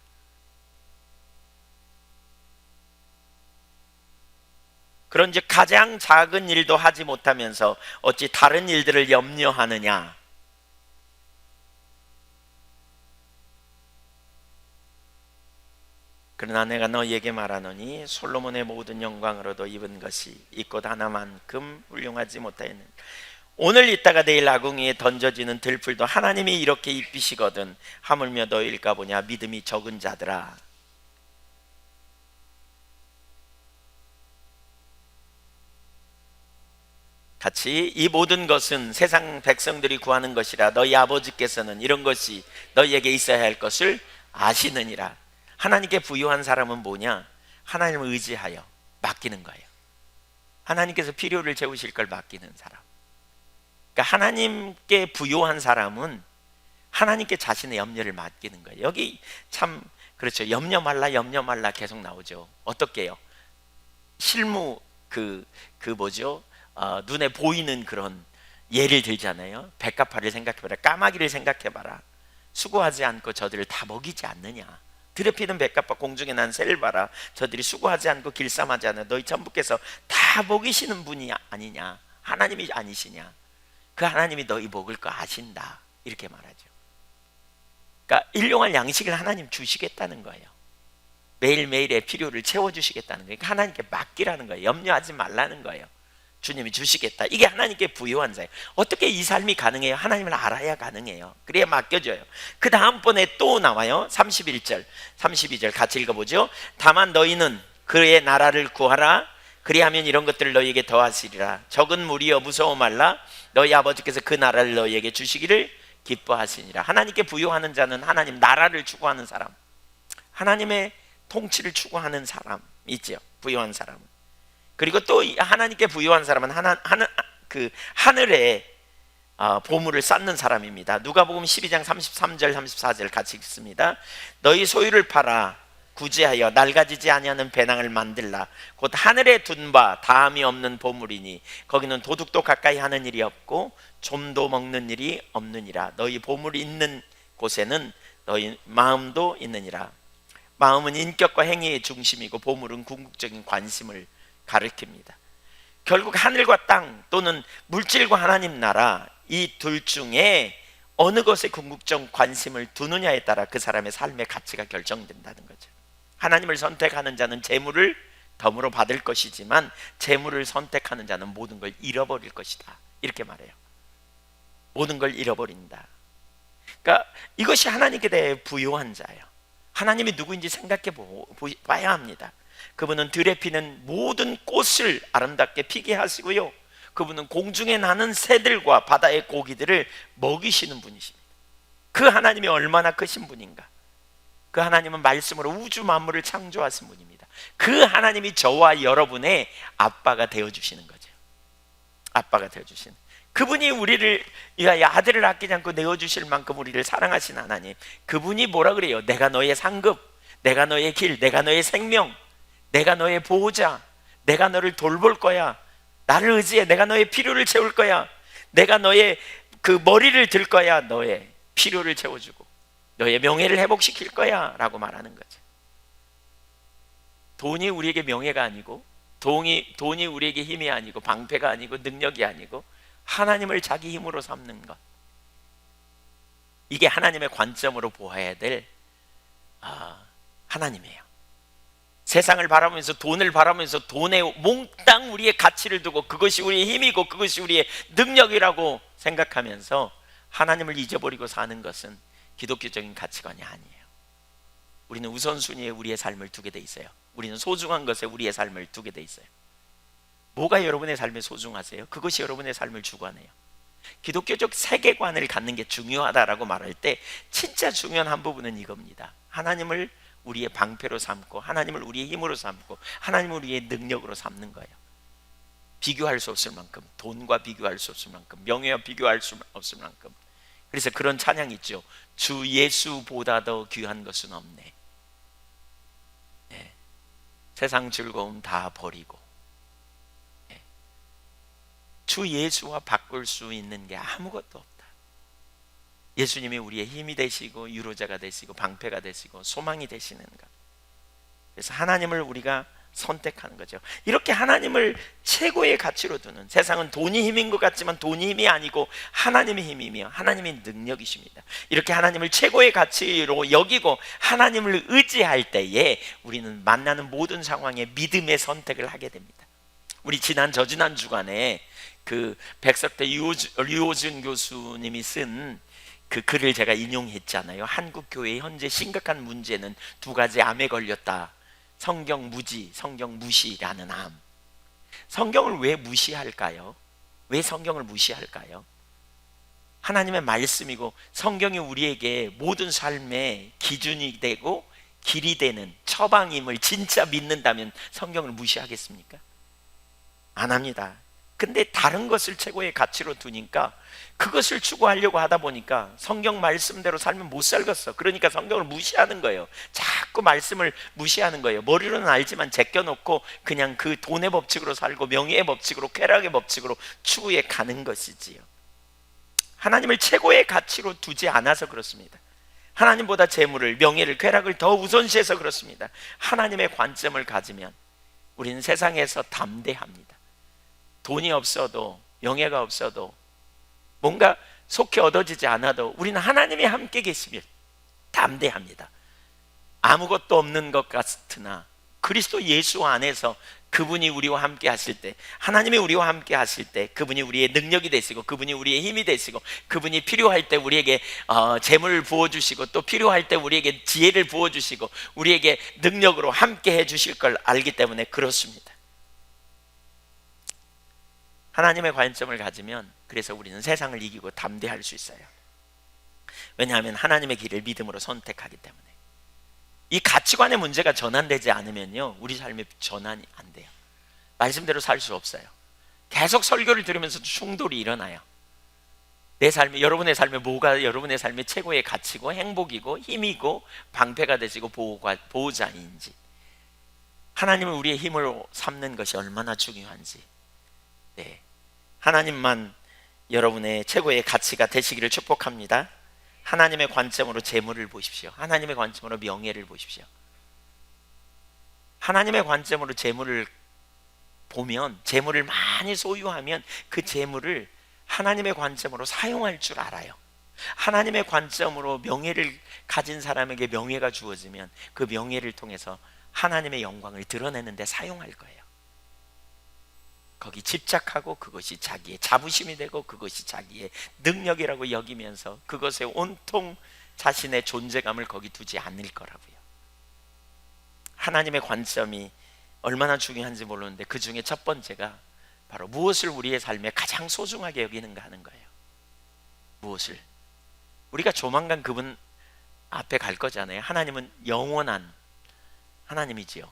그런즉 가장 작은 일도 하지 못하면서 어찌 다른 일들을 염려하느냐. 그러나 내가 너희에게 말하노니 솔로몬의 모든 영광으로도 입은 것이 이 꽃 하나만큼 훌륭하지 못하였느냐. 오늘 있다가 내일 아궁이에 던져지는 들풀도 하나님이 이렇게 입히시거든 하물며 너희일까 보냐 믿음이 적은 자들아. 같이 이 모든 것은 세상 백성들이 구하는 것이라 너희 아버지께서는 이런 것이 너희에게 있어야 할 것을 아시느니라. 하나님께 부요한 사람은 뭐냐? 하나님을 의지하여 맡기는 거예요. 하나님께서 필요를 채우실 걸 맡기는 사람. 그러니까 하나님께 부요한 사람은 하나님께 자신의 염려를 맡기는 거예요. 여기 참 그렇죠. 염려 말라 계속 나오죠. 어떻게요? 실무 뭐죠? 눈에 보이는 그런 예를 들잖아요. 백합화를 생각해봐라. 까마귀를 생각해봐라. 수고하지 않고 저들을 다 먹이지 않느냐. 드럽히는 백합화 공중에 난 새를 봐라. 저들이 수고하지 않고 길쌈하지 않아. 너희 천부께서 다 먹이시는 분이 아니냐. 하나님이 아니시냐. 그 하나님이 너희 먹을 거 아신다. 이렇게 말하죠. 그러니까 일용할 양식을 하나님 주시겠다는 거예요. 매일매일의 필요를 채워주시겠다는 거예요. 그러니까 하나님께 맡기라는 거예요. 염려하지 말라는 거예요. 주님이 주시겠다. 이게 하나님께 부요한 자예요. 어떻게 이 삶이 가능해요? 하나님을 알아야 가능해요. 그래야 맡겨져요. 그 다음번에 또 나와요. 31절 32절 같이 읽어보죠. 다만 너희는 그의 나라를 구하라. 그리하면 이런 것들을 너희에게 더하시리라. 적은 무리여 무서워 말라. 너희 아버지께서 그 나라를 너희에게 주시기를 기뻐하시니라. 하나님께 부요하는 자는 하나님 나라를 추구하는 사람, 하나님의 통치를 추구하는 사람 있죠. 부요한 사람은. 그리고 또 하나님께 부요한 사람은 하늘에 보물을 쌓는 사람입니다. 누가복음 12장 33절 34절 같이 읽습니다. 너희 소유를 팔아 구제하여 낡아지지 아니하는 배낭을 만들라. 곧 하늘에 둔 바 다함이 없는 보물이니 거기는 도둑도 가까이 하는 일이 없고 좀도 먹는 일이 없느니라. 너희 보물이 있는 곳에는 너희 마음도 있느니라. 마음은 인격과 행위의 중심이고 보물은 궁극적인 관심을 가리킵니다. 결국 하늘과 땅 또는 물질과 하나님 나라, 이 둘 중에 어느 것에 궁극적 관심을 두느냐에 따라 그 사람의 삶의 가치가 결정된다는 거죠. 하나님을 선택하는 자는 재물을 덤으로 받을 것이지만 재물을 선택하는 자는 모든 걸 잃어버릴 것이다, 이렇게 말해요. 모든 걸 잃어버린다. 그러니까 이것이 하나님께 대해 부요한 자예요. 하나님이 누구인지 생각해 봐야 합니다. 그분은 들에 피는 모든 꽃을 아름답게 피게 하시고요, 그분은 공중에 나는 새들과 바다의 고기들을 먹이시는 분이십니다. 그 하나님이 얼마나 크신 분인가. 그 하나님은 말씀으로 우주 만물을 창조하신 분입니다. 그 하나님이 저와 여러분의 아빠가 되어주시는 거죠. 아빠가 되어주시는, 그분이 우리를 아들을 아끼지 않고 내어주실 만큼 우리를 사랑하신 하나님, 그분이 뭐라 그래요? 내가 너의 상급, 내가 너의 길, 내가 너의 생명, 내가 너의 보호자, 내가 너를 돌볼 거야, 나를 의지해, 내가 너의 필요를 채울 거야, 내가 너의 그 머리를 들 거야, 너의 필요를 채워주고 너의 명예를 회복시킬 거야 라고 말하는 거죠. 돈이 우리에게 명예가 아니고 돈이 우리에게 힘이 아니고 방패가 아니고 능력이 아니고 하나님을 자기 힘으로 삼는 것, 이게 하나님의 관점으로 보아야 될 하나님이에요. 세상을 바라보면서, 돈을 바라보면서 돈에 몽땅 우리의 가치를 두고 그것이 우리의 힘이고 그것이 우리의 능력이라고 생각하면서 하나님을 잊어버리고 사는 것은 기독교적인 가치관이 아니에요. 우리는 우선순위에 우리의 삶을 두게 돼 있어요. 우리는 소중한 것에 우리의 삶을 두게 돼 있어요. 뭐가 여러분의 삶에 소중하세요? 그것이 여러분의 삶을 주관해요. 기독교적 세계관을 갖는 게 중요하다라고 말할 때 진짜 중요한 한 부분은 이겁니다. 하나님을 우리의 방패로 삼고 하나님을 우리의 힘으로 삼고 하나님을 우리의 능력으로 삼는 거예요. 비교할 수 없을 만큼, 돈과 비교할 수 없을 만큼, 명예와 비교할 수 없을 만큼. 그래서 그런 찬양이 있죠. 주 예수보다 더 귀한 것은 없네. 네. 세상 즐거움 다 버리고 네. 주 예수와 바꿀 수 있는 게 아무것도 없다. 예수님이 우리의 힘이 되시고 유로자가 되시고 방패가 되시고 소망이 되시는 것. 그래서 하나님을 우리가 선택하는 거죠. 이렇게 하나님을 최고의 가치로 두는, 세상은 돈이 힘인 것 같지만 돈이 힘이 아니고 하나님의 힘이며 하나님의 능력이십니다. 이렇게 하나님을 최고의 가치로 여기고 하나님을 의지할 때에 우리는 만나는 모든 상황에 믿음의 선택을 하게 됩니다. 우리 저지난 주간에 그 백석대 류호준 교수님이 쓴 그 글을 제가 인용했잖아요. 한국 교회의 현재 심각한 문제는 두 가지 암에 걸렸다. 성경 무지, 성경 무시라는 암. 성경을 왜 무시할까요? 왜 성경을 무시할까요? 하나님의 말씀이고 성경이 우리에게 모든 삶의 기준이 되고 길이 되는 처방임을 진짜 믿는다면 성경을 무시하겠습니까? 안 합니다. 근데 다른 것을 최고의 가치로 두니까 그것을 추구하려고 하다 보니까 성경 말씀대로 살면 못 살겠어. 그러니까 성경을 무시하는 거예요. 자꾸 말씀을 무시하는 거예요. 머리로는 알지만 제껴놓고 그냥 그 돈의 법칙으로 살고 명예의 법칙으로, 쾌락의 법칙으로 추구해 가는 것이지요. 하나님을 최고의 가치로 두지 않아서 그렇습니다. 하나님보다 재물을, 명예를, 쾌락을 더 우선시해서 그렇습니다. 하나님의 관점을 가지면 우리는 세상에서 담대합니다. 돈이 없어도, 명예가 없어도, 뭔가 속히 얻어지지 않아도 우리는 하나님이 함께 계시면 담대합니다. 아무것도 없는 것 같으나 그리스도 예수 안에서 그분이 우리와 함께 하실 때, 하나님이 우리와 함께 하실 때 그분이 우리의 능력이 되시고 그분이 우리의 힘이 되시고 그분이 필요할 때 우리에게 재물을 부어주시고 또 필요할 때 우리에게 지혜를 부어주시고 우리에게 능력으로 함께 해주실 걸 알기 때문에 그렇습니다. 하나님의 관점을 가지면 그래서 우리는 세상을 이기고 담대할 수 있어요. 왜냐하면 하나님의 길을 믿음으로 선택하기 때문에. 이 가치관의 문제가 전환되지 않으면요 우리 삶에 전환이 안 돼요. 말씀대로 살 수 없어요. 계속 설교를 들으면서 충돌이 일어나요. 여러분의 삶에 뭐가 여러분의 삶의 최고의 가치고 행복이고 힘이고 방패가 되시고 보호자인지, 하나님을 우리의 힘으로 삼는 것이 얼마나 중요한지, 하나님만 여러분의 최고의 가치가 되시기를 축복합니다. 하나님의 관점으로 재물을 보십시오. 하나님의 관점으로 명예를 보십시오. 하나님의 관점으로 재물을 보면, 재물을 많이 소유하면 그 재물을 하나님의 관점으로 사용할 줄 알아요. 하나님의 관점으로 명예를 가진 사람에게 명예가 주어지면 그 명예를 통해서 하나님의 영광을 드러내는 데 사용할 거예요. 거기 집착하고 그것이 자기의 자부심이 되고 그것이 자기의 능력이라고 여기면서 그것에 온통 자신의 존재감을 거기 두지 않을 거라고요. 하나님의 관점이 얼마나 중요한지 모르는데 그 중에 첫 번째가 바로 무엇을 우리의 삶에 가장 소중하게 여기는가 하는 거예요. 무엇을? 우리가 조만간 그분 앞에 갈 거잖아요. 하나님은 영원한 하나님이지요.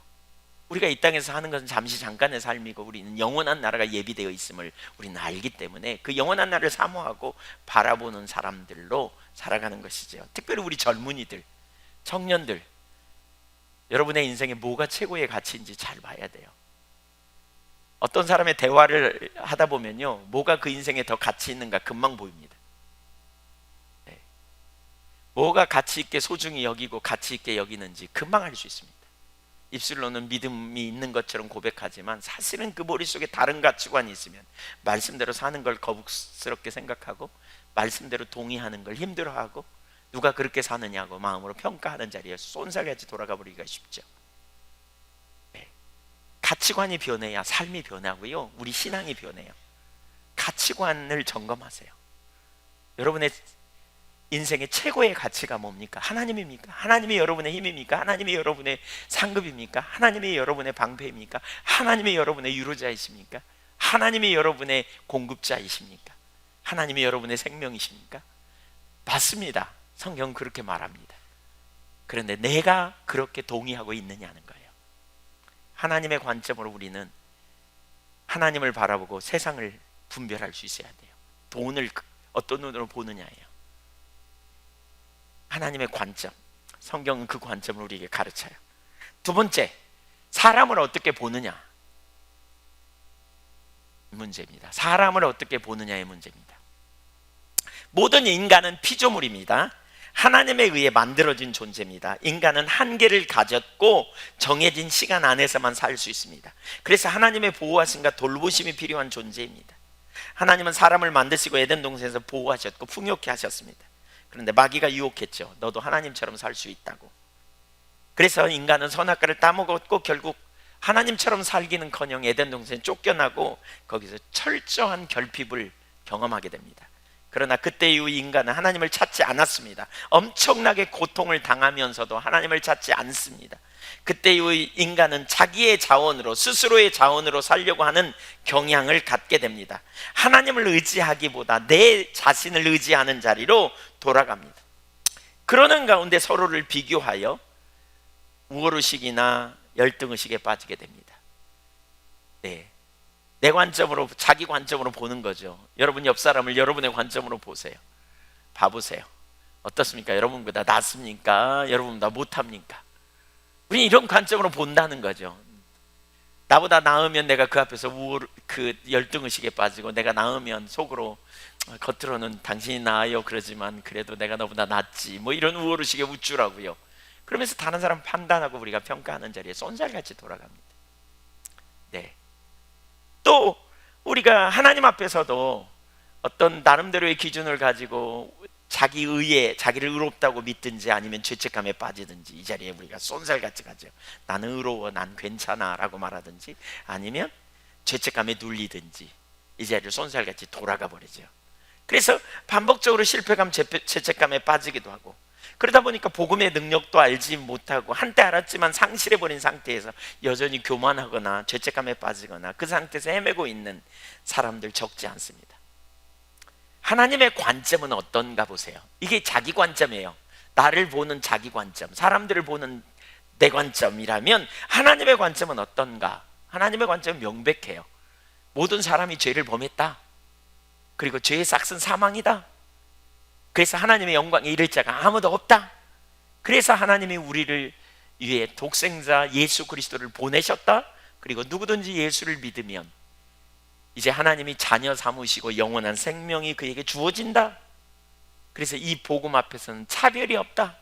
우리가 이 땅에서 하는 것은 잠시 잠깐의 삶이고 우리는 영원한 나라가 예비되어 있음을 우리는 알기 때문에 그 영원한 나라를 사모하고 바라보는 사람들로 살아가는 것이죠. 특별히 우리 젊은이들, 청년들, 여러분의 인생에 뭐가 최고의 가치인지 잘 봐야 돼요. 어떤 사람의 대화를 하다 보면요, 뭐가 그 인생에 더 가치 있는가 금방 보입니다. 뭐가 가치 있게 소중히 여기고 가치 있게 여기는지 금방 알 수 있습니다. 입술로는 믿음이 있는 것처럼 고백하지만 사실은 그 머릿속에 다른 가치관이 있으면 말씀대로 사는 걸 거북스럽게 생각하고 말씀대로 동의하는 걸 힘들어하고 누가 그렇게 사느냐고 마음으로 평가하는 자리에 쏜살같이 돌아가 버리기가 쉽죠. 가치관이 변해야 삶이 변하고요, 우리 신앙이 변해요. 가치관을 점검하세요. 여러분의 인생의 최고의 가치가 뭡니까? 하나님입니까? 하나님이 여러분의 힘입니까? 하나님이 여러분의 상급입니까? 하나님이 여러분의 방패입니까? 하나님이 여러분의 유로자이십니까? 하나님이 여러분의 공급자이십니까? 하나님이 여러분의 생명이십니까? 맞습니다. 성경은 그렇게 말합니다. 그런데 내가 그렇게 동의하고 있느냐는 거예요. 하나님의 관점으로 우리는 하나님을 바라보고 세상을 분별할 수 있어야 돼요. 돈을 어떤 눈으로 보느냐예요. 하나님의 관점, 성경은 그 관점을 우리에게 가르쳐요. 두 번째, 사람을 어떻게 보느냐 문제입니다. 사람을 어떻게 보느냐의 문제입니다. 모든 인간은 피조물입니다. 하나님에 의해 만들어진 존재입니다. 인간은 한계를 가졌고 정해진 시간 안에서만 살 수 있습니다. 그래서 하나님의 보호하심과 돌보심이 필요한 존재입니다. 하나님은 사람을 만드시고 에덴 동산에서 보호하셨고 풍요케 하셨습니다. 그런데 마귀가 유혹했죠. 너도 하나님처럼 살 수 있다고. 그래서 인간은 선악과를 따먹었고 결국 하나님처럼 살기는커녕 에덴 동산에 쫓겨나고 거기서 철저한 결핍을 경험하게 됩니다. 그러나 그때 이후 인간은 하나님을 찾지 않았습니다. 엄청나게 고통을 당하면서도 하나님을 찾지 않습니다. 그때 이후 인간은 자기의 자원으로, 스스로의 자원으로 살려고 하는 경향을 갖게 됩니다. 하나님을 의지하기보다 내 자신을 의지하는 자리로 돌아갑니다. 그러는 가운데 서로를 비교하여 우월의식이나 열등의식에 빠지게 됩니다. 내 관점으로, 자기 관점으로 보는 거죠. 여러분 옆 사람을 여러분의 관점으로 보세요. 봐보세요. 어떻습니까? 여러분보다 낫습니까? 여러분보다 못합니까? 우리 이런 관점으로 본다는 거죠. 나보다 나으면 내가 그 앞에서 그 열등의식에 빠지고, 내가 나으면 속으로 겉으로는 당신이 나아요 그러지만 그래도 내가 너보다 낫지, 뭐 이런 우월의식에 우쭐하고요. 그러면서 다른 사람 판단하고 우리가 평가하는 자리에 쏜살같이 돌아갑니다. 또 우리가 하나님 앞에서도 어떤 나름대로의 기준을 가지고 자기 의에, 자기를 의롭다고 믿든지 아니면 죄책감에 빠지든지 이 자리에 우리가 쏜살같이 가죠. 나는 의로워, 난 괜찮아 라고 말하든지 아니면 죄책감에 눌리든지 이 자리를 쏜살같이 돌아가 버리죠. 그래서 반복적으로 실패감, 죄책감에 빠지기도 하고, 그러다 보니까 복음의 능력도 알지 못하고 한때 알았지만 상실해버린 상태에서 여전히 교만하거나 죄책감에 빠지거나 그 상태에서 헤매고 있는 사람들 적지 않습니다. 하나님의 관점은 어떤가 보세요. 이게 자기 관점이에요. 나를 보는 자기 관점, 사람들을 보는 내 관점이라면 하나님의 관점은 어떤가? 하나님의 관점은 명백해요. 모든 사람이 죄를 범했다. 그리고 죄의 삭은 사망이다. 그래서 하나님의 영광에 이를 자가 아무도 없다. 그래서 하나님이 우리를 위해 독생자 예수 그리스도를 보내셨다. 그리고 누구든지 예수를 믿으면 이제 하나님이 자녀 삼으시고 영원한 생명이 그에게 주어진다. 그래서 이 복음 앞에서는 차별이 없다.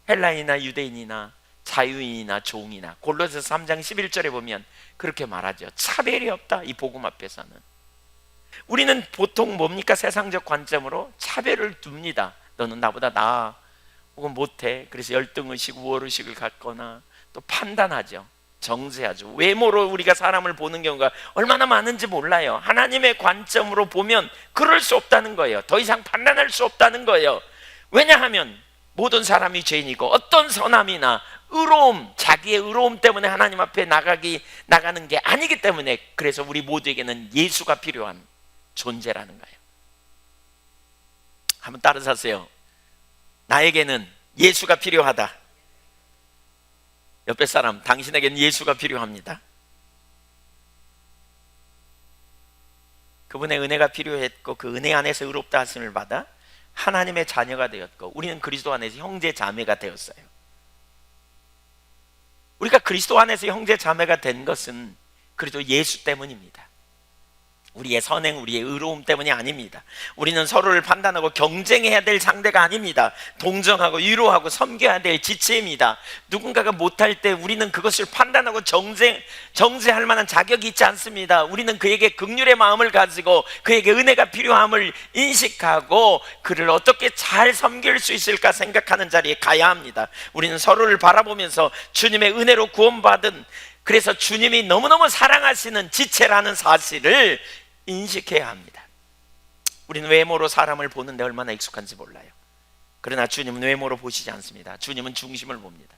헬라인이나 유대인이나 자유인이나 종이나 골로새서 3장 11절에 보면 그렇게 말하죠. 차별이 없다. 이 복음 앞에서는. 우리는 보통 뭡니까? 세상적 관점으로 차별을 둡니다. 너는 나보다 나아 혹은 못해. 그래서 열등의식, 우월의식을 갖거나 또 판단하죠. 정죄하죠. 외모로 우리가 사람을 보는 경우가 얼마나 많은지 몰라요. 하나님의 관점으로 보면 그럴 수 없다는 거예요. 더 이상 판단할 수 없다는 거예요. 왜냐하면 모든 사람이 죄인이고 어떤 선함이나 의로움, 자기의 의로움 때문에 하나님 앞에 나가는 게 아니기 때문에, 그래서 우리 모두에게는 예수가 필요한 존재라는 거예요. 한번 따라하세요. 나에게는 예수가 필요하다. 옆에 사람, 당신에게는 예수가 필요합니다. 그분의 은혜가 필요했고 그 은혜 안에서 의롭다 하심을 받아 하나님의 자녀가 되었고 우리는 그리스도 안에서 형제 자매가 되었어요. 우리가 그리스도 안에서 형제 자매가 된 것은 그리스도 예수 때문입니다. 우리의 선행, 우리의 의로움 때문이 아닙니다. 우리는 서로를 판단하고 경쟁해야 될 상대가 아닙니다. 동정하고 위로하고 섬겨야 될 지체입니다. 누군가가 못할 때 우리는 그것을 판단하고 정죄할 만한 자격이 있지 않습니다. 우리는 그에게 긍휼의 마음을 가지고 그에게 은혜가 필요함을 인식하고 그를 어떻게 잘 섬길 수 있을까 생각하는 자리에 가야 합니다. 우리는 서로를 바라보면서 주님의 은혜로 구원받은, 그래서 주님이 너무너무 사랑하시는 지체라는 사실을 인식해야 합니다. 우리는 외모로 사람을 보는데 얼마나 익숙한지 몰라요. 그러나 주님은 외모로 보시지 않습니다. 주님은 중심을 봅니다.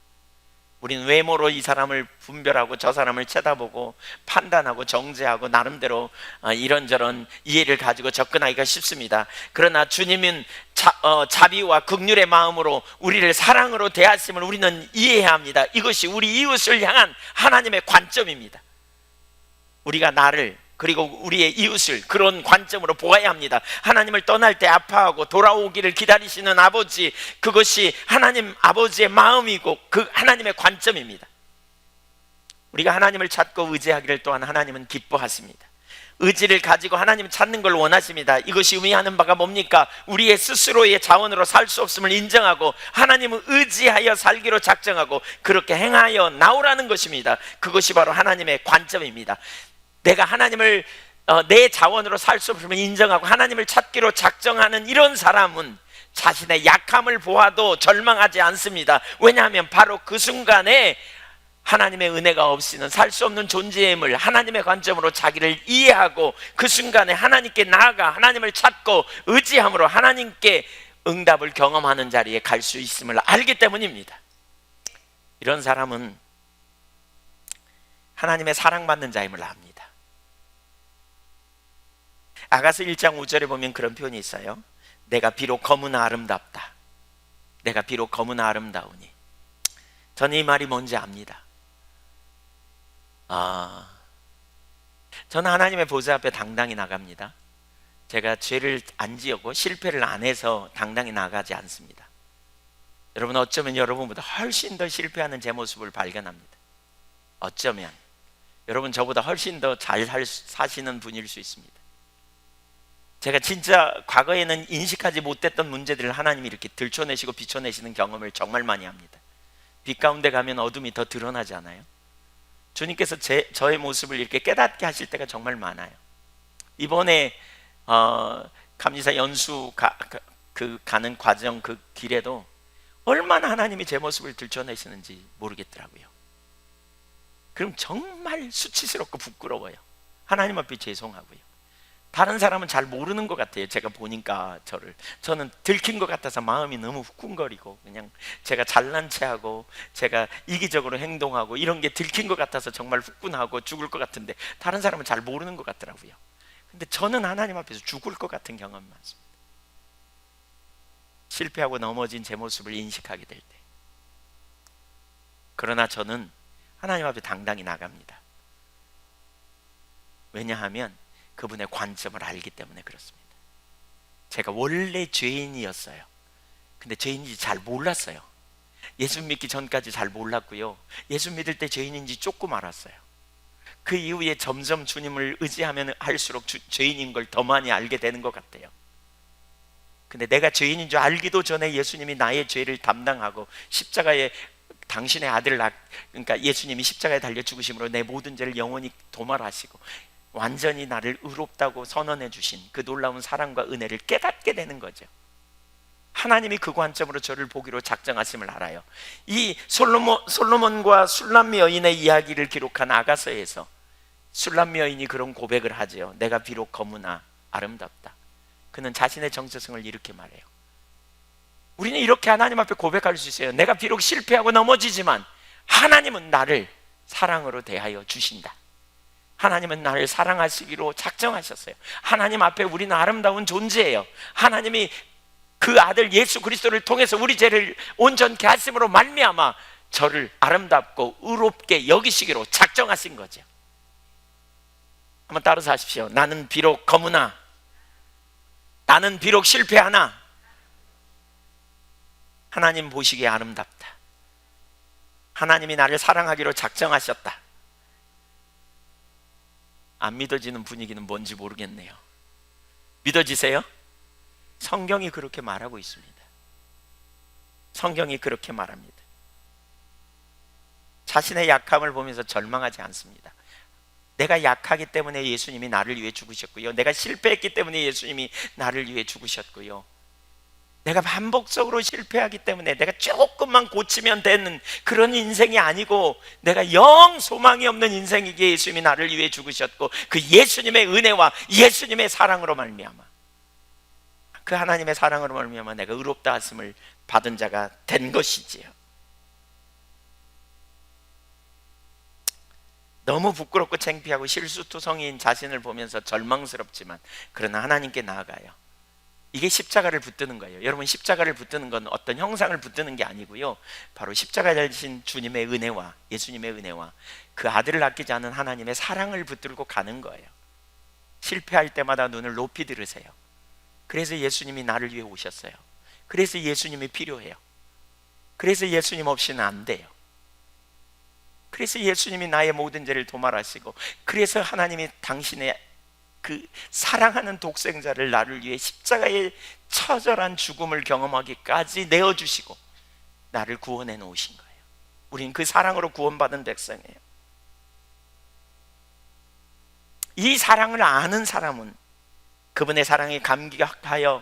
우리는 외모로 이 사람을 분별하고 저 사람을 쳐다보고 판단하고 정죄하고 나름대로 이런저런 이해를 가지고 접근하기가 쉽습니다. 그러나 주님은 자비와 긍휼의 마음으로 우리를 사랑으로 대하심을 우리는 이해해야 합니다. 이것이 우리 이웃을 향한 하나님의 관점입니다. 우리가 나를 그리고 우리의 이웃을 그런 관점으로 보아야 합니다. 하나님을 떠날 때 아파하고 돌아오기를 기다리시는 아버지, 그것이 하나님 아버지의 마음이고 그 하나님의 관점입니다. 우리가 하나님을 찾고 의지하기를 또한 하나님은 기뻐하십니다. 의지를 가지고 하나님을 찾는 걸 원하십니다. 이것이 의미하는 바가 뭡니까? 우리의 스스로의 자원으로 살 수 없음을 인정하고 하나님을 의지하여 살기로 작정하고 그렇게 행하여 나오라는 것입니다. 그것이 바로 하나님의 관점입니다. 내가 하나님을 내 자원으로 살 수 없음을 인정하고 하나님을 찾기로 작정하는 이런 사람은 자신의 약함을 보아도 절망하지 않습니다. 왜냐하면 바로 그 순간에 하나님의 은혜가 없이는 살 수 없는 존재임을 하나님의 관점으로 자기를 이해하고 그 순간에 하나님께 나아가 하나님을 찾고 의지함으로 하나님께 응답을 경험하는 자리에 갈 수 있음을 알기 때문입니다. 이런 사람은 하나님의 사랑받는 자임을 압니다. 아가서 1장 5절에 보면 그런 표현이 있어요. 내가 비록 검으나 아름답다. 내가 비록 검으나 아름다우니. 저는 이 말이 뭔지 압니다. 저는 하나님의 보좌 앞에 당당히 나갑니다. 제가 죄를 안 지었고 실패를 안 해서 당당히 나가지 않습니다. 여러분, 어쩌면 여러분보다 훨씬 더 실패하는 제 모습을 발견합니다. 어쩌면 여러분 저보다 훨씬 더 잘 사시는 분일 수 있습니다. 제가 진짜 과거에는 인식하지 못했던 문제들을 하나님이 이렇게 들춰내시고 비춰내시는 경험을 정말 많이 합니다. 빛 가운데 가면 어둠이 더 드러나지 않아요? 주님께서 저의 모습을 이렇게 깨닫게 하실 때가 정말 많아요. 이번에 감리사 연수 가는 과정 그 길에도 얼마나 하나님이 제 모습을 들춰내시는지 모르겠더라고요. 그럼 정말 수치스럽고 부끄러워요. 하나님 앞에 죄송하고요. 다른 사람은 잘 모르는 것 같아요. 제가 보니까 저는 들킨 것 같아서 마음이 너무 후끈거리고 그냥 제가 잘난 체하고 제가 이기적으로 행동하고 이런 게 들킨 것 같아서 정말 후끈하고 죽을 것 같은데 다른 사람은 잘 모르는 것 같더라고요. 근데 저는 하나님 앞에서 죽을 것 같은 경험이 많습니다. 실패하고 넘어진 제 모습을 인식하게 될 때. 그러나 저는 하나님 앞에 당당히 나갑니다. 왜냐하면 그분의 관점을 알기 때문에 그렇습니다. 제가 원래 죄인이었어요. 근데 죄인인지 잘 몰랐어요. 예수 믿기 전까지 잘 몰랐고요, 예수 믿을 때 죄인인지 조금 알았어요. 그 이후에 점점 주님을 의지하면 할수록 죄인인 걸 더 많이 알게 되는 것 같아요. 근데 내가 죄인인 줄 알기도 전에 예수님이 나의 죄를 담당하고 십자가에 당신의 아들, 그러니까 예수님이 십자가에 달려 죽으심으로 내 모든 죄를 영원히 도말하시고 완전히 나를 의롭다고 선언해 주신 그 놀라운 사랑과 은혜를 깨닫게 되는 거죠. 하나님이 그 관점으로 저를 보기로 작정하심을 알아요. 이 솔로몬과 술람 여인의 이야기를 기록한 아가서에서 술람 여인이 그런 고백을 하죠. 내가 비록 거무나 아름답다. 그는 자신의 정체성을 이렇게 말해요. 우리는 이렇게 하나님 앞에 고백할 수 있어요. 내가 비록 실패하고 넘어지지만 하나님은 나를 사랑으로 대하여 주신다. 하나님은 나를 사랑하시기로 작정하셨어요. 하나님 앞에 우리는 아름다운 존재예요. 하나님이 그 아들 예수 그리스도를 통해서 우리 죄를 온전케 하심으로 말미암아 저를 아름답고 의롭게 여기시기로 작정하신 거죠. 한번 따라서 하십시오. 나는 비록 거무나, 나는 비록 실패하나 하나님 보시기에 아름답다. 하나님이 나를 사랑하기로 작정하셨다. 안 믿어지는 분위기는 뭔지 모르겠네요. 믿어지세요? 성경이 그렇게 말하고 있습니다. 성경이 그렇게 말합니다. 자신의 약함을 보면서 절망하지 않습니다. 내가 약하기 때문에 예수님이 나를 위해 죽으셨고요, 내가 실패했기 때문에 예수님이 나를 위해 죽으셨고요, 내가 반복적으로 실패하기 때문에 내가 조금만 고치면 되는 그런 인생이 아니고 내가 영 소망이 없는 인생이기에 예수님이 나를 위해 죽으셨고 그 예수님의 은혜와 예수님의 사랑으로 말미암아, 그 하나님의 사랑으로 말미암아 내가 의롭다 하심을 받은 자가 된 것이지요. 너무 부끄럽고 창피하고 실수투성이인 자신을 보면서 절망스럽지만 그러나 하나님께 나아가요. 이게 십자가를 붙드는 거예요. 여러분, 십자가를 붙드는 건 어떤 형상을 붙드는 게 아니고요, 바로 십자가에 달리신 주님의 은혜와 예수님의 은혜와 그 아들을 아끼지 않은 하나님의 사랑을 붙들고 가는 거예요. 실패할 때마다 눈을 높이 들으세요. 그래서 예수님이 나를 위해 오셨어요. 그래서 예수님이 필요해요. 그래서 예수님 없이는 안 돼요. 그래서 예수님이 나의 모든 죄를 도말하시고, 그래서 하나님이 당신의 그 사랑하는 독생자를 나를 위해 십자가의 처절한 죽음을 경험하기까지 내어주시고 나를 구원해 놓으신 거예요. 우린 그 사랑으로 구원받은 백성이에요. 이 사랑을 아는 사람은 그분의 사랑에 감격하여,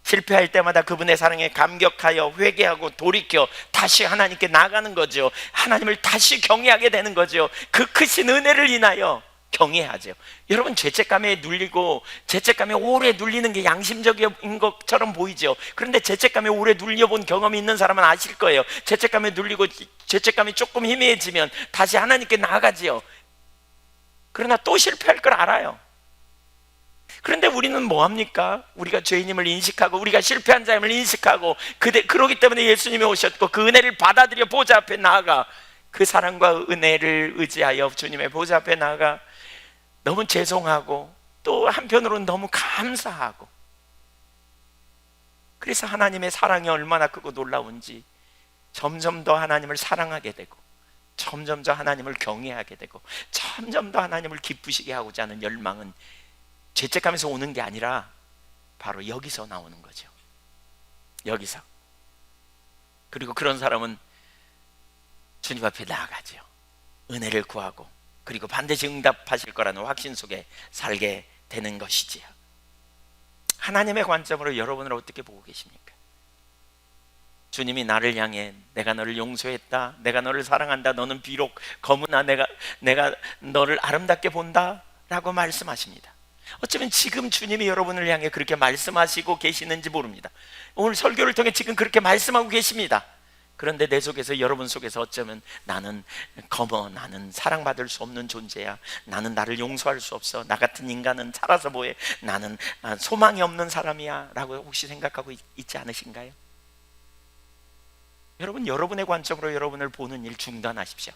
실패할 때마다 그분의 사랑에 감격하여 회개하고 돌이켜 다시 하나님께 나가는 거죠. 하나님을 다시 경외하게 되는 거죠. 그 크신 은혜를 인하여 경외하죠. 여러분, 죄책감에 눌리고 죄책감에 오래 눌리는 게 양심적인 것처럼 보이죠. 그런데 죄책감에 오래 눌려본 경험이 있는 사람은 아실 거예요. 죄책감에 눌리고 죄책감이 조금 희미해지면 다시 하나님께 나아가지요. 그러나 또 실패할 걸 알아요. 그런데 우리는 뭐합니까? 우리가 죄인임을 인식하고 우리가 실패한 자임을 인식하고 그러기 때문에 예수님이 오셨고 그 은혜를 받아들여 보좌 앞에 나아가 그 사랑과 은혜를 의지하여 주님의 보좌 앞에 나아가 너무 죄송하고 또 한편으로는 너무 감사하고, 그래서 하나님의 사랑이 얼마나 크고 놀라운지 점점 더 하나님을 사랑하게 되고 점점 더 하나님을 경외하게 되고 점점 더 하나님을 기쁘시게 하고자 하는 열망은 죄책감에서 오는 게 아니라 바로 여기서 나오는 거죠. 여기서. 그리고 그런 사람은 주님 앞에 나아가죠. 은혜를 구하고 그리고 반드시 응답하실 거라는 확신 속에 살게 되는 것이지요. 하나님의 관점으로 여러분을 어떻게 보고 계십니까? 주님이 나를 향해 내가 너를 용서했다, 내가 너를 사랑한다, 너는 비록 거무나 내가 너를 아름답게 본다 라고 말씀하십니다. 어쩌면 지금 주님이 여러분을 향해 그렇게 말씀하시고 계시는지 모릅니다. 오늘 설교를 통해 지금 그렇게 말씀하고 계십니다. 그런데 내 속에서, 여러분 속에서 어쩌면 나는 나는 사랑받을 수 없는 존재야, 나는 나를 용서할 수 없어, 나 같은 인간은 살아서 뭐해, 나는 소망이 없는 사람이야 라고 혹시 생각하고 있지 않으신가요? 여러분, 여러분의 관점으로 여러분을 보는 일 중단하십시오.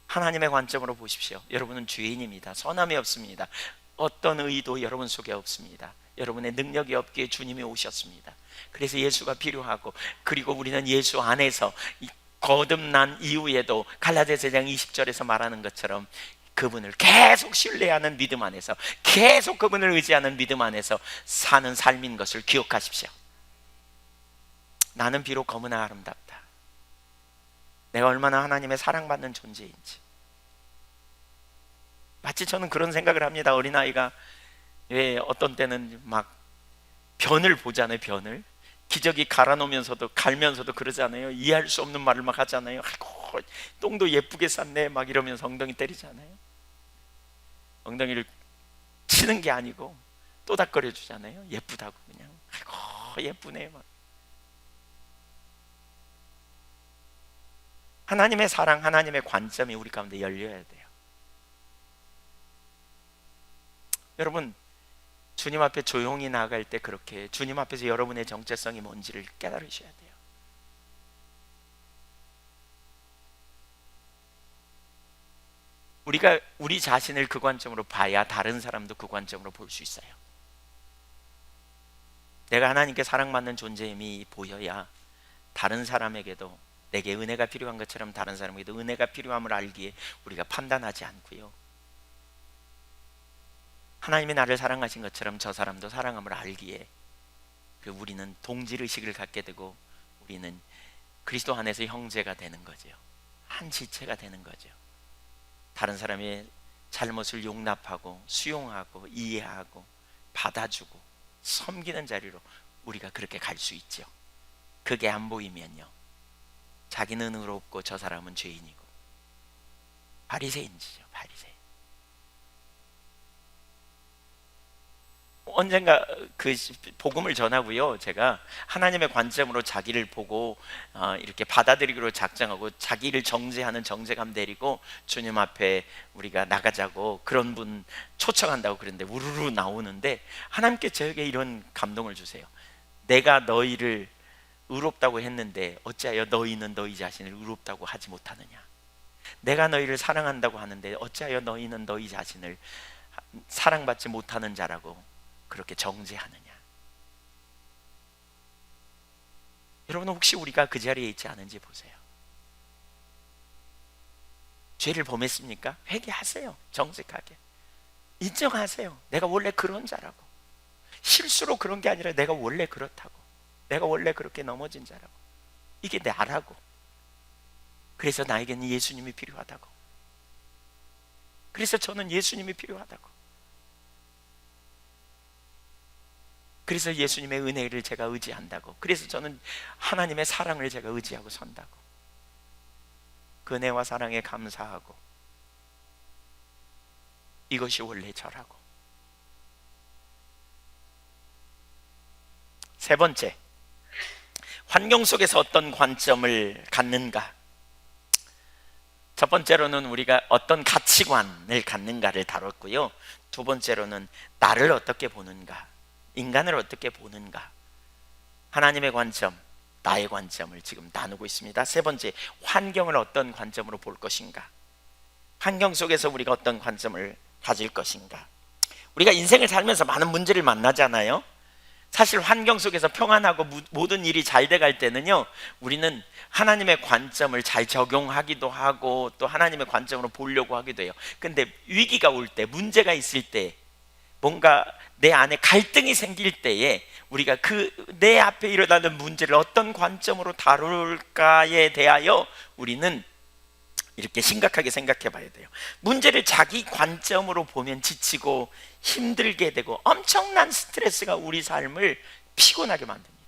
하나님의 관점으로 보십시오. 여러분은 죄인입니다. 선함이 없습니다. 어떤 의도 여러분 속에 없습니다. 여러분의 능력이 없기에 주님이 오셨습니다. 그래서 예수가 필요하고, 그리고 우리는 예수 안에서 거듭난 이후에도 갈라디아서 4장 20절에서 말하는 것처럼 그분을 계속 신뢰하는 믿음 안에서, 계속 그분을 의지하는 믿음 안에서 사는 삶인 것을 기억하십시오. 나는 비록 너무나 아름답다. 내가 얼마나 하나님의 사랑받는 존재인지. 마치 저는 그런 생각을 합니다. 어린아이가 왜 어떤 때는 막 변을 보잖아요. 변을 기저귀 갈아놓으면서도 갈면서도 그러잖아요. 이해할 수 없는 말을 막 하잖아요. 아이고 똥도 예쁘게 쌌네 막 이러면서 엉덩이 때리잖아요. 엉덩이를 치는 게 아니고 또닥거려 주잖아요. 예쁘다고 그냥. 아이고 예쁘네 막. 하나님의 사랑, 하나님의 관점이 우리 가운데 열려야 돼요. 여러분, 주님 앞에 조용히 나아갈 때 그렇게 주님 앞에서 여러분의 정체성이 뭔지를 깨달으셔야 돼요. 우리가 우리 자신을 그 관점으로 봐야 다른 사람도 그 관점으로 볼 수 있어요. 내가 하나님께 사랑받는 존재임이 보여야 다른 사람에게도 내게 은혜가 필요한 것처럼 다른 사람에게도 은혜가 필요함을 알기에 우리가 판단하지 않고요, 하나님이 나를 사랑하신 것처럼 저 사람도 사랑함을 알기에 우리는 동질의식을 갖게 되고 우리는 그리스도 안에서 형제가 되는 거죠. 한 지체가 되는 거죠. 다른 사람의 잘못을 용납하고 수용하고 이해하고 받아주고 섬기는 자리로 우리가 그렇게 갈 수 있죠. 그게 안 보이면요, 자기는 의롭고 저 사람은 죄인이고 바리새인지죠. 바리새인. 언젠가 그 복음을 전하고요, 제가 하나님의 관점으로 자기를 보고 이렇게 받아들이기로 작정하고 자기를 정죄하는 정죄감 데리고 주님 앞에 우리가 나가자고 그런 분 초청한다고 그랬는데 우르르 나오는데 하나님께 저에게 이런 감동을 주세요. 내가 너희를 의롭다고 했는데 어찌하여 너희는 너희 자신을 의롭다고 하지 못하느냐. 내가 너희를 사랑한다고 하는데 어찌하여 너희는 너희 자신을 사랑받지 못하는 자라고 그렇게 정죄하느냐. 여러분, 혹시 우리가 그 자리에 있지 않은지 보세요. 죄를 범했습니까? 회개하세요. 정직하게 인정하세요. 내가 원래 그런 자라고. 실수로 그런 게 아니라 내가 원래 그렇다고. 내가 원래 그렇게 넘어진 자라고. 이게 나라고. 그래서 나에게는 예수님이 필요하다고. 그래서 저는 예수님이 필요하다고. 그래서 예수님의 은혜를 제가 의지한다고. 그래서 저는 하나님의 사랑을 제가 의지하고 선다고. 그 은혜와 사랑에 감사하고 이것이 원래 저라고. 세 번째, 환경 속에서 어떤 관점을 갖는가. 첫 번째로는 우리가 어떤 가치관을 갖는가를 다뤘고요, 두 번째로는 나를 어떻게 보는가, 인간을 어떻게 보는가, 하나님의 관점, 나의 관점을 지금 나누고 있습니다. 세 번째, 환경을 어떤 관점으로 볼 것인가. 환경 속에서 우리가 어떤 관점을 가질 것인가. 우리가 인생을 살면서 많은 문제를 만나잖아요. 사실 환경 속에서 평안하고 모든 일이 잘 돼갈 때는요, 우리는 하나님의 관점을 잘 적용하기도 하고 또 하나님의 관점으로 보려고 하기도 해요. 근데 위기가 올 때, 문제가 있을 때, 뭔가 내 안에 갈등이 생길 때에 우리가 내 앞에 일어나는 문제를 어떤 관점으로 다룰까에 대하여 우리는 이렇게 심각하게 생각해 봐야 돼요. 문제를 자기 관점으로 보면 지치고 힘들게 되고 엄청난 스트레스가 우리 삶을 피곤하게 만듭니다.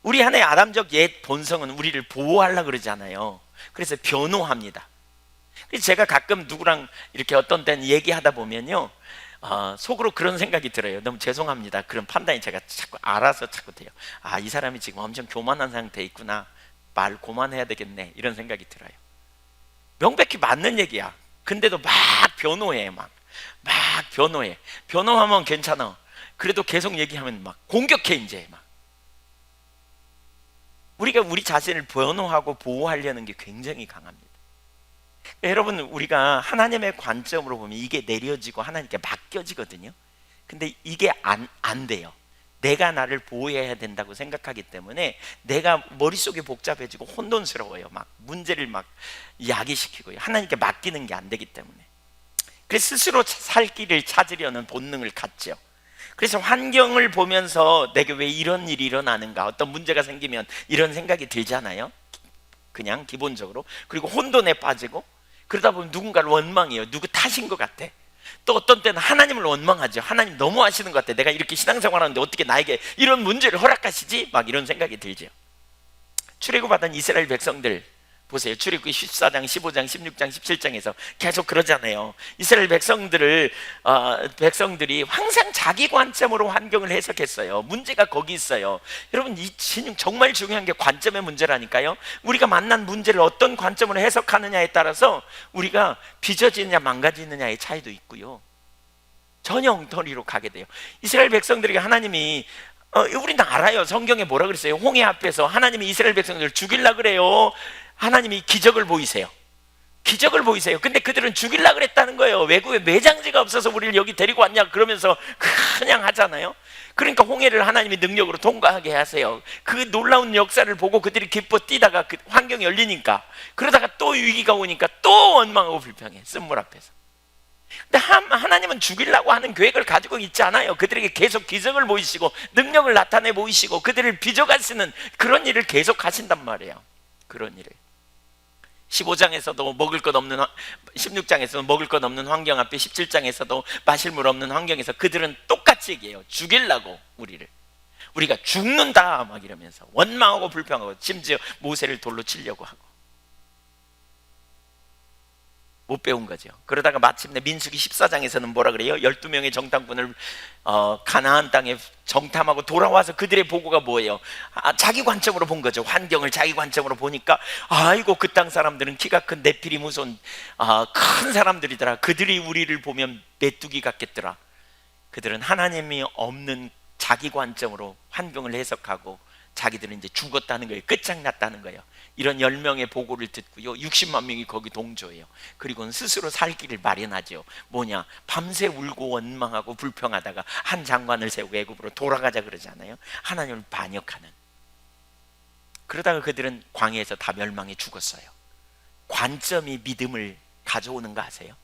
우리 하나의 아담적 옛 본성은 우리를 보호하려고 그러잖아요. 그래서 변호합니다. 그래서 제가 가끔 누구랑 이렇게 어떤 때는 얘기하다 보면요, 속으로 그런 생각이 들어요. 너무 죄송합니다. 그런 판단이 제가 자꾸 알아서 자꾸 돼요. 아, 이 사람이 지금 엄청 교만한 상태에 있구나. 말 고만해야 되겠네. 이런 생각이 들어요. 명백히 맞는 얘기야. 근데도 막 변호해. 막 변호해. 변호하면 괜찮아. 그래도 계속 얘기하면 막 공격해. 이제 막 우리가 우리 자신을 변호하고 보호하려는 게 굉장히 강합니다. 여러분, 우리가 하나님의 관점으로 보면 이게 내려지고 하나님께 맡겨지거든요. 근데 이게 안 돼요. 내가 나를 보호해야 된다고 생각하기 때문에 내가 머릿속이 복잡해지고 혼돈스러워요. 막 문제를 막 야기시키고요. 하나님께 맡기는 게 안 되기 때문에. 그래서 스스로 살 길을 찾으려는 본능을 갖죠. 그래서 환경을 보면서 내게 왜 이런 일이 일어나는가, 어떤 문제가 생기면 이런 생각이 들잖아요. 그냥 기본적으로. 그리고 혼돈에 빠지고, 그러다 보면 누군가를 원망해요. 누구 탓인 것 같아. 또 어떤 때는 하나님을 원망하죠. 하나님 너무 하시는 것 같아. 내가 이렇게 신앙생활하는데 어떻게 나에게 이런 문제를 허락하시지? 막 이런 생각이 들죠. 출애굽하던 이스라엘 백성들 보세요. 출애굽기 14장, 15장, 16장, 17장에서 계속 그러잖아요. 이스라엘 백성들이 항상 자기 관점으로 환경을 해석했어요. 문제가 거기 있어요. 여러분, 이 정말 중요한 게 관점의 문제라니까요. 우리가 만난 문제를 어떤 관점으로 해석하느냐에 따라서 우리가 빚어지느냐 망가지느냐의 차이도 있고요. 전혀 엉터리로 가게 돼요. 이스라엘 백성들에게 하나님이 우리는 알아요. 성경에 뭐라 그랬어요? 홍해 앞에서 하나님이 이스라엘 백성들을 죽이려고 그래요. 하나님이 기적을 보이세요. 기적을 보이세요. 근데 그들은 죽이려고 그랬다는 거예요. 외국에 매장지가 없어서 우리를 여기 데리고 왔냐 그러면서 그냥 하잖아요. 그러니까 홍해를 하나님이 능력으로 통과하게 하세요. 그 놀라운 역사를 보고 그들이 기뻐 뛰다가 그 환경이 열리니까, 그러다가 또 위기가 오니까 또 원망하고 불평해. 쓴물 앞에서. 근데 하나님은 죽이려고 하는 계획을 가지고 있지 않아요. 그들에게 계속 기적을 보이시고 능력을 나타내 보이시고 그들을 빚어가시는 그런 일을 계속 하신단 말이에요. 그런 일을 15장에서도 먹을 것 없는, 16장에서도 먹을 것 없는 환경 앞에, 17장에서도 마실 물 없는 환경에서 그들은 똑같이 얘기해요. 죽이려고 우리가 죽는다 막 이러면서 원망하고 불평하고, 심지어 모세를 돌로 치려고 하고. 못 배운 거죠. 그러다가 마침내 민수기 14장에서는 뭐라 그래요? 12명의 정탐꾼을 가나안 땅에 정탐하고 돌아와서 그들의 보고가 뭐예요? 자기 관점으로 본 거죠. 환경을 자기 관점으로 보니까, 아이고 그 땅 사람들은 키가 큰 네피림 후손 큰 사람들이더라. 그들이 우리를 보면 메뚜기 같겠더라. 그들은 하나님이 없는 자기 관점으로 환경을 해석하고 자기들은 이제 죽었다는 거예요. 끝장났다는 거예요. 이런 10명의 보고를 듣고요, 60만 명이 거기 동조해요. 그리고는 스스로 살 길을 마련하죠. 뭐냐? 밤새 울고 원망하고 불평하다가 한 장관을 세우고 애굽으로 돌아가자 그러잖아요. 하나님을 반역하는. 그러다가 그들은 광야에서 다 멸망해 죽었어요. 관점이 믿음을 가져오는 거 아세요?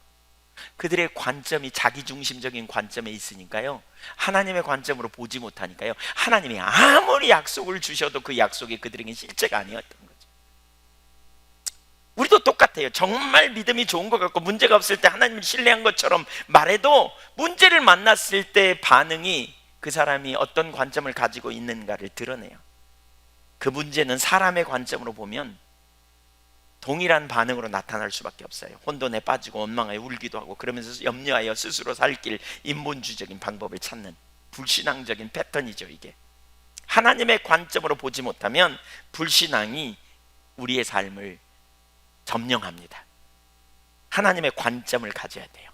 그들의 관점이 자기중심적인 관점에 있으니까요, 하나님의 관점으로 보지 못하니까요, 하나님이 아무리 약속을 주셔도 그 약속이 그들에게는 실제가 아니었던 거죠. 우리도 똑같아요. 정말 믿음이 좋은 것 같고 문제가 없을 때 하나님을 신뢰한 것처럼 말해도, 문제를 만났을 때 반응이 그 사람이 어떤 관점을 가지고 있는가를 드러내요. 그 문제는 사람의 관점으로 보면 동일한 반응으로 나타날 수밖에 없어요. 혼돈에 빠지고 원망하여 울기도 하고, 그러면서 염려하여 스스로 살 길, 인본주의적인 방법을 찾는 불신앙적인 패턴이죠. 이게 하나님의 관점으로 보지 못하면 불신앙이 우리의 삶을 점령합니다. 하나님의 관점을 가져야 돼요.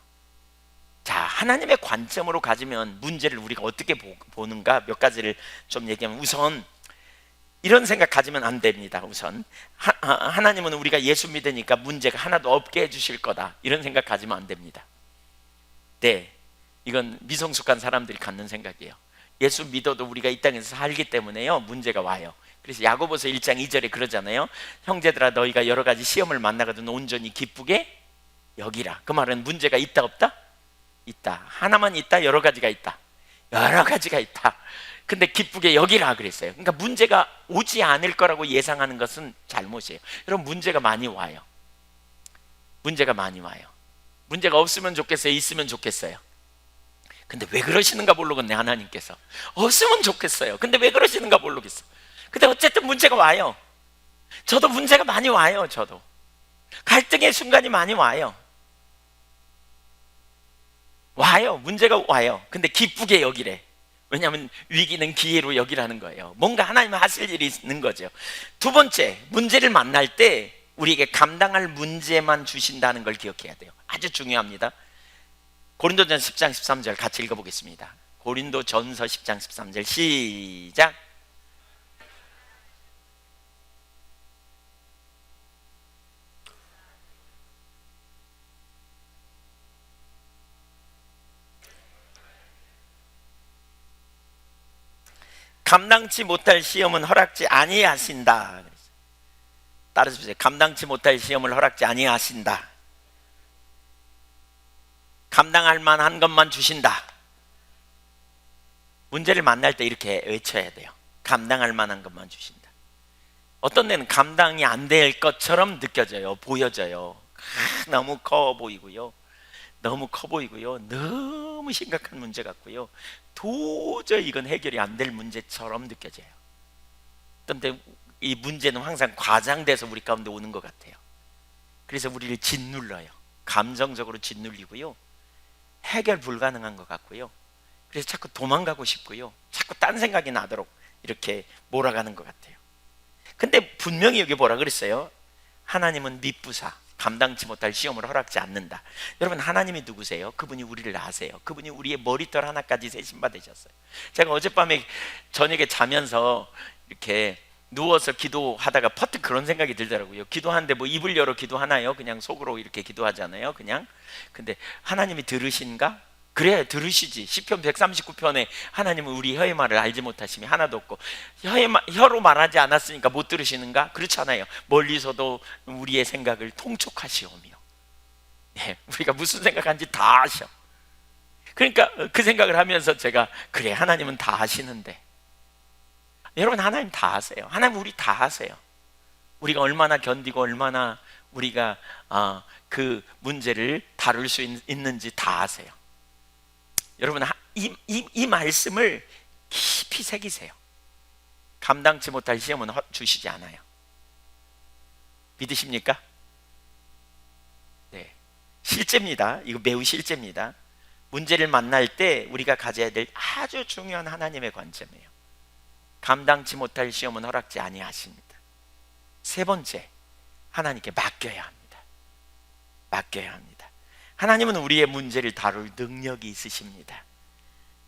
자, 하나님의 관점으로 가지면 문제를 우리가 어떻게 보는가 몇 가지를 좀 얘기하면, 우선 이런 생각 가지면 안 됩니다. 우선 하나님은 우리가 예수 믿으니까 문제가 하나도 없게 해주실 거다, 이런 생각 가지면 안 됩니다. 네, 이건 미성숙한 사람들이 갖는 생각이에요. 예수 믿어도 우리가 이 땅에서 살기 때문에요, 문제가 와요. 그래서 야고보서 1장 2절에 그러잖아요. 형제들아, 너희가 여러 가지 시험을 만나거든 온전히 기쁘게 여기라. 그 말은 문제가 있다 없다? 있다. 하나만 있다? 여러 가지가 있다? 여러 가지가 있다. 근데 기쁘게 여기라 그랬어요. 그러니까 문제가 오지 않을 거라고 예상하는 것은 잘못이에요. 여러분, 문제가 많이 와요. 문제가 많이 와요. 문제가 없으면 좋겠어요? 있으면 좋겠어요? 근데 왜 그러시는가 모르겠네. 하나님께서 없으면 좋겠어요. 근데 왜 그러시는가 모르겠어. 근데 어쨌든 문제가 와요. 저도 문제가 많이 와요. 저도 갈등의 순간이 많이 와요. 문제가 와요. 근데 기쁘게 여기래. 왜냐하면 위기는 기회로 여기라는 거예요. 뭔가 하나님 하실 일이 있는 거죠. 두 번째, 문제를 만날 때 우리에게 감당할 문제만 주신다는 걸 기억해야 돼요. 아주 중요합니다. 고린도전서 10장 13절 같이 읽어보겠습니다. 고린도전서 10장 13절 시작. 감당치 못할 시험은 허락지 아니하신다. 따라서 보세요. 감당치 못할 시험을 허락지 아니하신다. 감당할 만한 것만 주신다. 문제를 만날 때 이렇게 외쳐야 돼요. 감당할 만한 것만 주신다. 어떤 데는 감당이 안 될 것처럼 느껴져요. 보여져요. 너무 커 보이고요. 너무 커 보이고요. 너무 심각한 문제 같고요. 도저히 이건 해결이 안 될 문제처럼 느껴져요. 그런데 이 문제는 항상 과장돼서 우리 가운데 오는 것 같아요. 그래서 우리를 짓눌러요. 감정적으로 짓눌리고요. 해결 불가능한 것 같고요. 그래서 자꾸 도망가고 싶고요. 자꾸 딴 생각이 나도록 이렇게 몰아가는 것 같아요. 근데 분명히 여기 뭐라 그랬어요? 하나님은 미쁘사 감당치 못할 시험을 허락지 않는다. 여러분, 하나님이 누구세요? 그분이 우리를 아세요. 그분이 우리의 머리털 하나까지 세심 받으셨어요. 제가 어젯밤에 저녁에 자면서 이렇게 누워서 기도하다가 퍼뜩 그런 생각이 들더라고요. 기도하는데 뭐 입을 열어 기도하나요? 그냥 속으로 이렇게 기도하잖아요. 그냥. 근데 하나님이 들으신가? 그래, 들으시지. 시편 139편에 하나님은 우리 혀의 말을 알지 못하심이 하나도 없고, 혀로 말하지 않았으니까 못 들으시는가? 그렇잖아요. 멀리서도 우리의 생각을 통촉하시오며, 네, 우리가 무슨 생각하는지 다 아셔. 그러니까 그 생각을 하면서 제가, 그래, 하나님은 다 아시는데. 여러분, 하나님 다 아세요. 하나님 우리 다 아세요. 우리가 얼마나 견디고 얼마나 우리가 그 문제를 다룰 수 있는지 다 아세요. 여러분, 이 말씀을 깊이 새기세요. 감당치 못할 시험은 주시지 않아요. 믿으십니까? 네, 실제입니다. 이거 매우 실제입니다. 문제를 만날 때 우리가 가져야 될 아주 중요한 하나님의 관점이에요. 감당치 못할 시험은 허락지 아니하십니다. 세 번째, 하나님께 맡겨야 합니다. 맡겨야 합니다. 하나님은 우리의 문제를 다룰 능력이 있으십니다.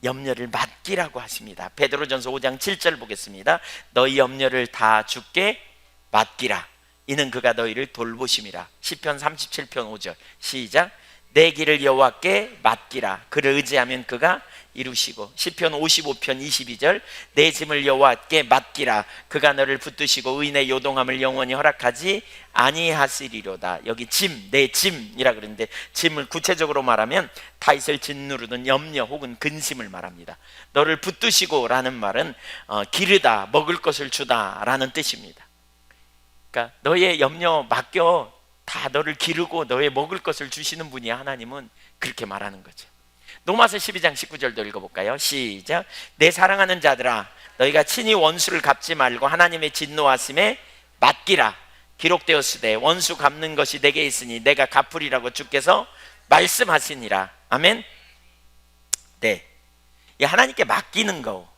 염려를 맡기라고 하십니다. 베드로전서 5장 7절 보겠습니다. 너희 염려를 다 주께 맡기라. 이는 그가 너희를 돌보심이라. 시편 37편 5절 시작. 내 길을 여호와께 맡기라. 그를 의지하면 그가 이루시고. 시편 55편 22절 내 짐을 여호와께 맡기라. 그가 너를 붙드시고 의인의 요동함을 영원히 허락하지 아니하시리로다. 여기 짐, 내 짐이라 그러는데, 짐을 구체적으로 말하면 타잇을 짓누르는 염려 혹은 근심을 말합니다. 너를 붙드시고 라는 말은 기르다, 먹을 것을 주다 라는 뜻입니다. 그러니까 너의 염려 맡겨. 다 너를 기르고 너의 먹을 것을 주시는 분이 하나님은 그렇게 말하는 거죠. 로마서 12장 19절도 읽어볼까요? 시작. 내 사랑하는 자들아, 너희가 친히 원수를 갚지 말고 하나님의 진노하심에 맡기라. 기록되었으되 원수 갚는 것이 내게 있으니 내가 갚으리라고 주께서 말씀하시니라. 아멘. 네, 이 하나님께 맡기는 거,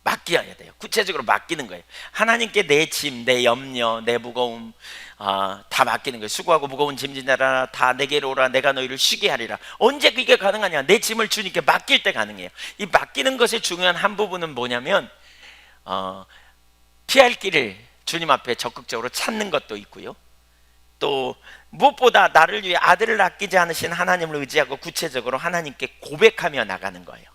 맡겨야 돼요. 구체적으로 맡기는 거예요. 하나님께 내 짐, 내 염려, 내 무거움 다 맡기는 거예요. 수고하고 무거운 짐지나라 다 내게로 오라. 내가 너희를 쉬게 하리라. 언제 그게 가능하냐? 내 짐을 주님께 맡길 때 가능해요. 이 맡기는 것의 중요한 한 부분은 뭐냐면 피할 길을 주님 앞에 적극적으로 찾는 것도 있고요. 또 무엇보다 나를 위해 아들을 아끼지 않으신 하나님을 의지하고 구체적으로 하나님께 고백하며 나가는 거예요.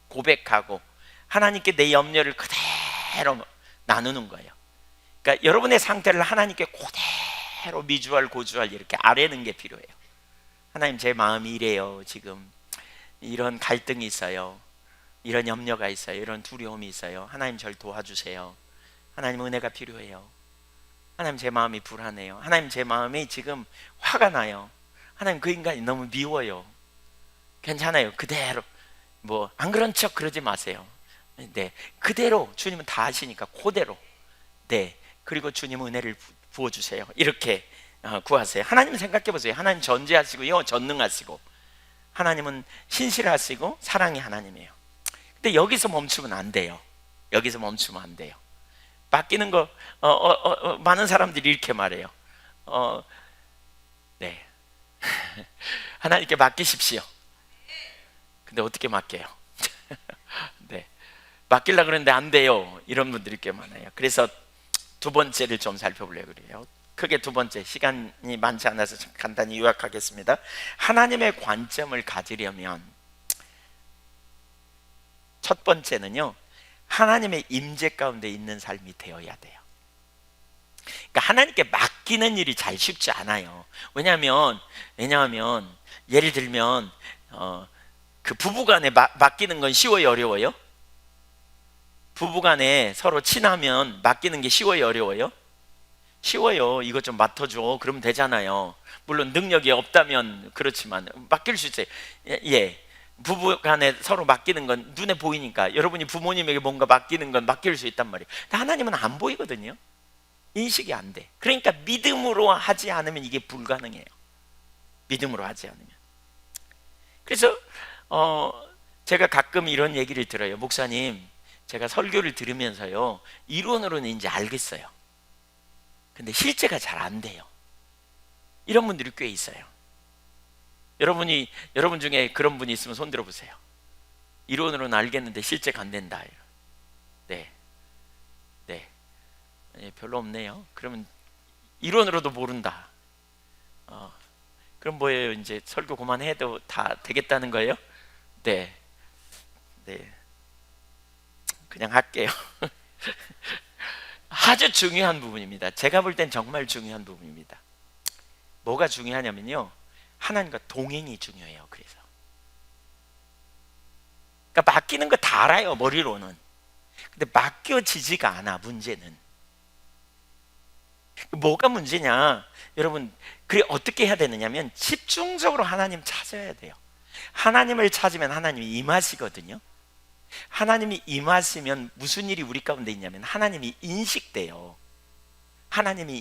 고백하고 하나님께 내 염려를 그대로 나누는 거예요. 그러니까 여러분의 상태를 하나님께 그대로 미주알 고주알 이렇게 아뢰는 게 필요해요. 하나님, 제 마음이 이래요. 지금 이런 갈등이 있어요. 이런 염려가 있어요. 이런 두려움이 있어요. 하나님, 저를 도와주세요. 하나님, 은혜가 필요해요. 하나님, 제 마음이 불안해요. 하나님, 제 마음이 지금 화가 나요. 하나님, 그 인간이 너무 미워요. 괜찮아요. 그대로 뭐 안 그런 척 그러지 마세요. 네, 그대로 주님은 다 아시니까 그대로. 네, 그리고 주님 은혜를 부어주세요. 이렇게 구하세요. 하나님 생각해 보세요. 하나님 전지하시고요, 전능하시고, 하나님은 신실하시고 사랑의 하나님이에요. 근데 여기서 멈추면 안 돼요. 여기서 멈추면 안 돼요. 맡기는 거 많은 사람들이 이렇게 말해요. 네, 하나님께 맡기십시오. 근데 어떻게 맡겨요? 네, 맡기려고 그러는데 안 돼요. 이런 분들이 꽤 많아요. 그래서 두 번째를 좀 살펴보려고 그래요. 크게 두 번째, 시간이 많지 않아서 간단히 요약하겠습니다. 하나님의 관점을 가지려면 첫 번째는요, 하나님의 임재 가운데 있는 삶이 되어야 돼요. 그러니까 하나님께 맡기는 일이 잘 쉽지 않아요. 왜냐하면 예를 들면 그 부부간에 맡기는 건 쉬워요, 어려워요? 부부간에 서로 친하면 맡기는 게 쉬워요, 어려워요? 쉬워요. 이것 좀 맡아줘. 그러면 되잖아요. 물론 능력이 없다면 그렇지만 맡길 수 있어요. 예. 부부 간에 서로 맡기는 건 눈에 보이니까, 여러분이 부모님에게 뭔가 맡기는 건 맡길 수 있단 말이에요. 근데 하나님은 안 보이거든요. 인식이 안 돼. 그러니까 믿음으로 하지 않으면 이게 불가능해요. 믿음으로 하지 않으면. 그래서 제가 가끔 이런 얘기를 들어요. 목사님, 제가 설교를 들으면서요, 이론으로는 이제 알겠어요. 근데 실제가 잘 안 돼요. 이런 분들이 꽤 있어요. 여러분 중에 그런 분이 있으면 손 들어보세요. 이론으로는 알겠는데 실제가 안 된다. 네. 별로 없네요. 그러면 이론으로도 모른다. 그럼 뭐예요? 이제 설교 그만해도 다 되겠다는 거예요? 네. 그냥 할게요. 아주 중요한 부분입니다. 제가 볼 땐 정말 중요한 부분입니다. 뭐가 중요하냐면요, 하나님과 동행이 중요해요. 그러니까 맡기는 거 다 알아요, 머리로는. 근데 맡겨지지가 않아. 문제는 뭐가 문제냐, 여러분, 그래 어떻게 해야 되느냐면 집중적으로 하나님 찾아야 돼요. 하나님을 찾으면 하나님이 임하시거든요. 하나님이 임하시면 무슨 일이 우리 가운데 있냐면 하나님이 인식돼요. 하나님이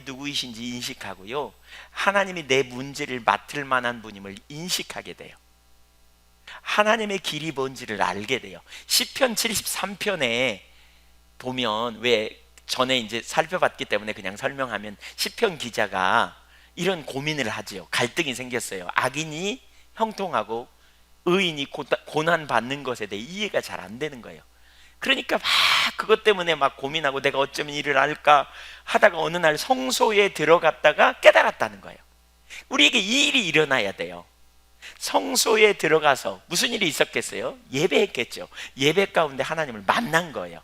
누구이신지 인식하고요, 하나님이 내 문제를 맡을 만한 분임을 인식하게 돼요. 하나님의 길이 뭔지를 알게 돼요. 시편 73편에 보면, 왜 전에 이제 살펴봤기 때문에 그냥 설명하면, 시편 기자가 이런 고민을 하지요. 갈등이 생겼어요. 악인이 형통하고 의인이 고난 받는 것에 대해 이해가 잘 안 되는 거예요. 그러니까 막 그것 때문에 막 고민하고 내가 어쩌면 일을 할까 하다가 어느 날 성소에 들어갔다가 깨달았다는 거예요. 우리에게 이 일이 일어나야 돼요. 성소에 들어가서 무슨 일이 있었겠어요? 예배했겠죠. 예배 가운데 하나님을 만난 거예요.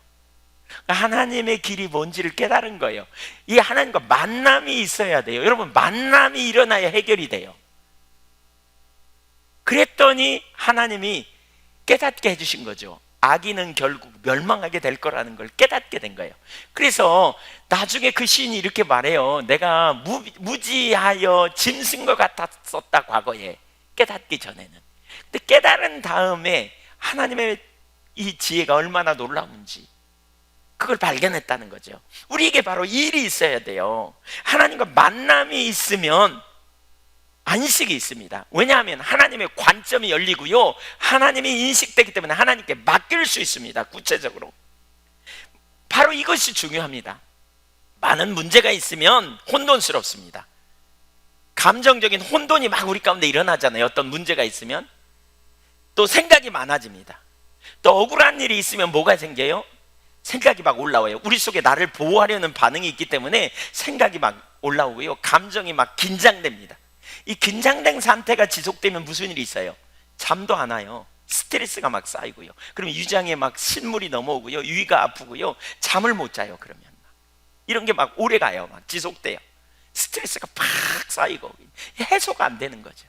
하나님의 길이 뭔지를 깨달은 거예요. 이 하나님과 만남이 있어야 돼요. 여러분, 만남이 일어나야 해결이 돼요. 그랬더니 하나님이 깨닫게 해주신 거죠. 악인은 결국 멸망하게 될 거라는 걸 깨닫게 된 거예요. 그래서 나중에 그 시인이 이렇게 말해요. 내가 무지하여 짐승 것 같았었다, 과거에. 깨닫기 전에는. 근데 깨달은 다음에 하나님의 이 지혜가 얼마나 놀라운지 그걸 발견했다는 거죠. 우리에게 바로 이 일이 있어야 돼요. 하나님과 만남이 있으면 안식이 있습니다. 왜냐하면 하나님의 관점이 열리고요, 하나님이 인식되기 때문에 하나님께 맡길 수 있습니다. 구체적으로 바로 이것이 중요합니다. 많은 문제가 있으면 혼돈스럽습니다. 감정적인 혼돈이 막 우리 가운데 일어나잖아요. 어떤 문제가 있으면 또 생각이 많아집니다. 또 억울한 일이 있으면 뭐가 생겨요? 생각이 막 올라와요. 우리 속에 나를 보호하려는 반응이 있기 때문에 생각이 막 올라오고요, 감정이 막 긴장됩니다. 이 긴장된 상태가 지속되면 무슨 일이 있어요? 잠도 안 와요. 스트레스가 막 쌓이고요, 그러면 위장에 막 신물이 넘어오고요, 위가 아프고요, 잠을 못 자요. 그러면 이런 게 막 오래 가요. 막 지속돼요. 스트레스가 팍 쌓이고 해소가 안 되는 거죠.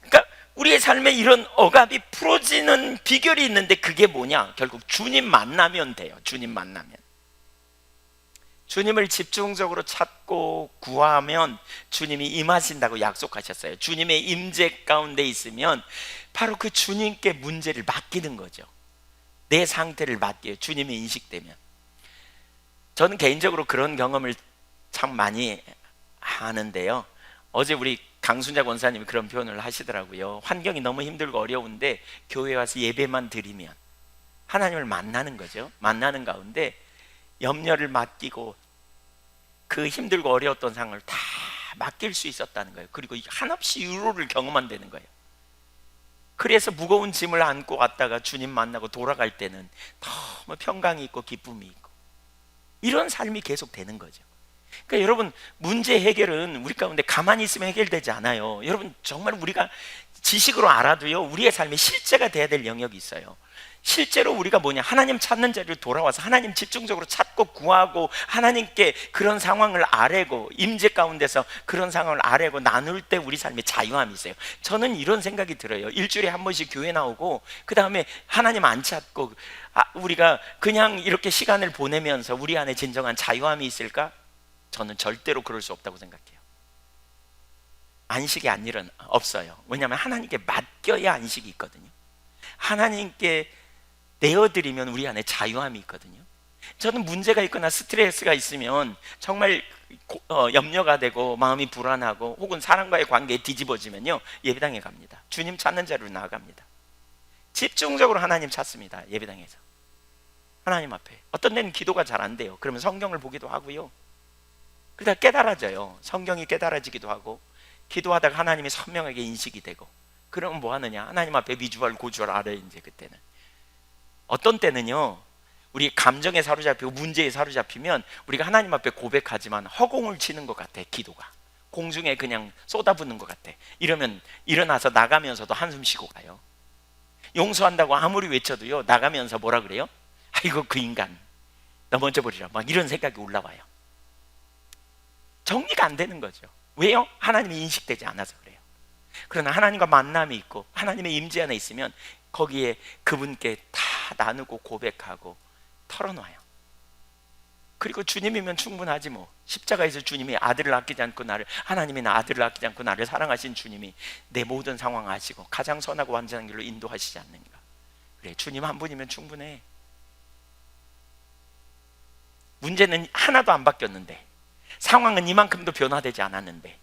그러니까 우리의 삶에 이런 억압이 풀어지는 비결이 있는데, 그게 뭐냐? 결국 주님 만나면 돼요. 주님을 집중적으로 찾고 구하면 주님이 임하신다고 약속하셨어요. 주님의 임재 가운데 있으면 바로 그 주님께 문제를 맡기는 거죠. 내 상태를 맡겨요. 주님이 인식되면. 저는 개인적으로 그런 경험을 참 많이 하는데요, 어제 우리 강순자 권사님이 그런 표현을 하시더라고요. 환경이 너무 힘들고 어려운데 교회 와서 예배만 드리면 하나님을 만나는 거죠. 만나는 가운데 염려를 맡기고 그 힘들고 어려웠던 상황을 다 맡길 수 있었다는 거예요. 그리고 한없이 위로를 경험한다는 거예요. 그래서 무거운 짐을 안고 왔다가 주님 만나고 돌아갈 때는 너무 평강이 있고 기쁨이 있고, 이런 삶이 계속 되는 거죠. 그러니까 여러분, 문제 해결은 우리 가운데 가만히 있으면 해결되지 않아요. 여러분, 정말 우리가 지식으로 알아도요, 우리의 삶에 실제가 돼야 될 영역이 있어요. 실제로 우리가 뭐냐, 하나님 찾는 자리를 돌아와서 하나님 집중적으로 찾고 구하고 하나님께 그런 상황을 아뢰고 임재 가운데서 그런 상황을 아뢰고 나눌 때 우리 삶에 자유함이 있어요. 저는 이런 생각이 들어요. 일주일에 한 번씩 교회 나오고 그 다음에 하나님 안 찾고 우리가 그냥 이렇게 시간을 보내면서 우리 안에 진정한 자유함이 있을까? 저는 절대로 그럴 수 없다고 생각해요. 안식이 안 일은 없어요. 왜냐하면 하나님께 맡겨야 안식이 있거든요. 하나님께 내어드리면 우리 안에 자유함이 있거든요. 저는 문제가 있거나 스트레스가 있으면 정말 염려가 되고 마음이 불안하고 혹은 사람과의 관계에 뒤집어지면요, 예배당에 갑니다. 주님 찾는 자리로 나아갑니다. 집중적으로 하나님 찾습니다. 예배당에서 하나님 앞에. 어떤 데는 기도가 잘 안 돼요. 그러면 성경을 보기도 하고요, 그러다 깨달아져요. 성경이 깨달아지기도 하고 기도하다가 하나님이 선명하게 인식이 되고, 그러면 뭐 하느냐, 하나님 앞에 미주알 고주알 알아요. 이제 그때는 어떤 때는요, 우리 감정에 사로잡히고 문제에 사로잡히면 우리가 하나님 앞에 고백하지만 허공을 치는 것 같아. 기도가 공중에 그냥 쏟아붓는 것 같아. 이러면 일어나서 나가면서도 한숨 쉬고 가요. 용서한다고 아무리 외쳐도요, 나가면서 뭐라 그래요? 아이고 그 인간 넘어져 버리라, 막 이런 생각이 올라와요. 정리가 안 되는 거죠. 왜요? 하나님이 인식되지 않아서 그래요. 그러나 하나님과 만남이 있고 하나님의 임재 안에 있으면 거기에 그분께 다 나누고 고백하고 털어놔요. 그리고 주님이면 충분하지 뭐. 십자가에서 주님이 아들을 아끼지 않고 나를, 하나님이 나 아들을 아끼지 않고 나를 사랑하신 주님이 내 모든 상황 아시고 가장 선하고 완전한 길로 인도하시지 않는가. 그래, 주님 한 분이면 충분해. 문제는 하나도 안 바뀌었는데, 상황은 이만큼도 변화되지 않았는데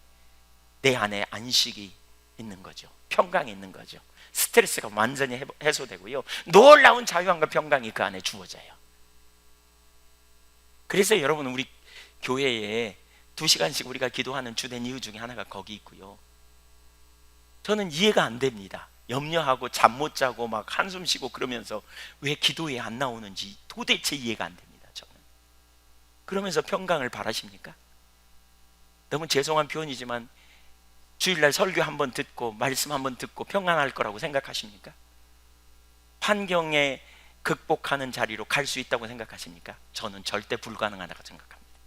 내 안에 안식이 있는 거죠. 평강이 있는 거죠. 스트레스가 완전히 해소되고요, 놀라운 자유함과 평강이 그 안에 주어져요. 그래서 여러분, 우리 교회에 2시간씩 우리가 기도하는 주된 이유 중에 하나가 거기 있고요. 저는 이해가 안 됩니다. 염려하고 잠 못 자고 막 한숨 쉬고 그러면서 왜 기도에 안 나오는지 도대체 이해가 안 됩니다. 저는. 그러면서 평강을 바라십니까? 너무 죄송한 표현이지만 주일날 설교 한번 듣고 말씀 한번 듣고 평안할 거라고 생각하십니까? 환경에 극복하는 자리로 갈 수 있다고 생각하십니까? 저는 절대 불가능하다고 생각합니다.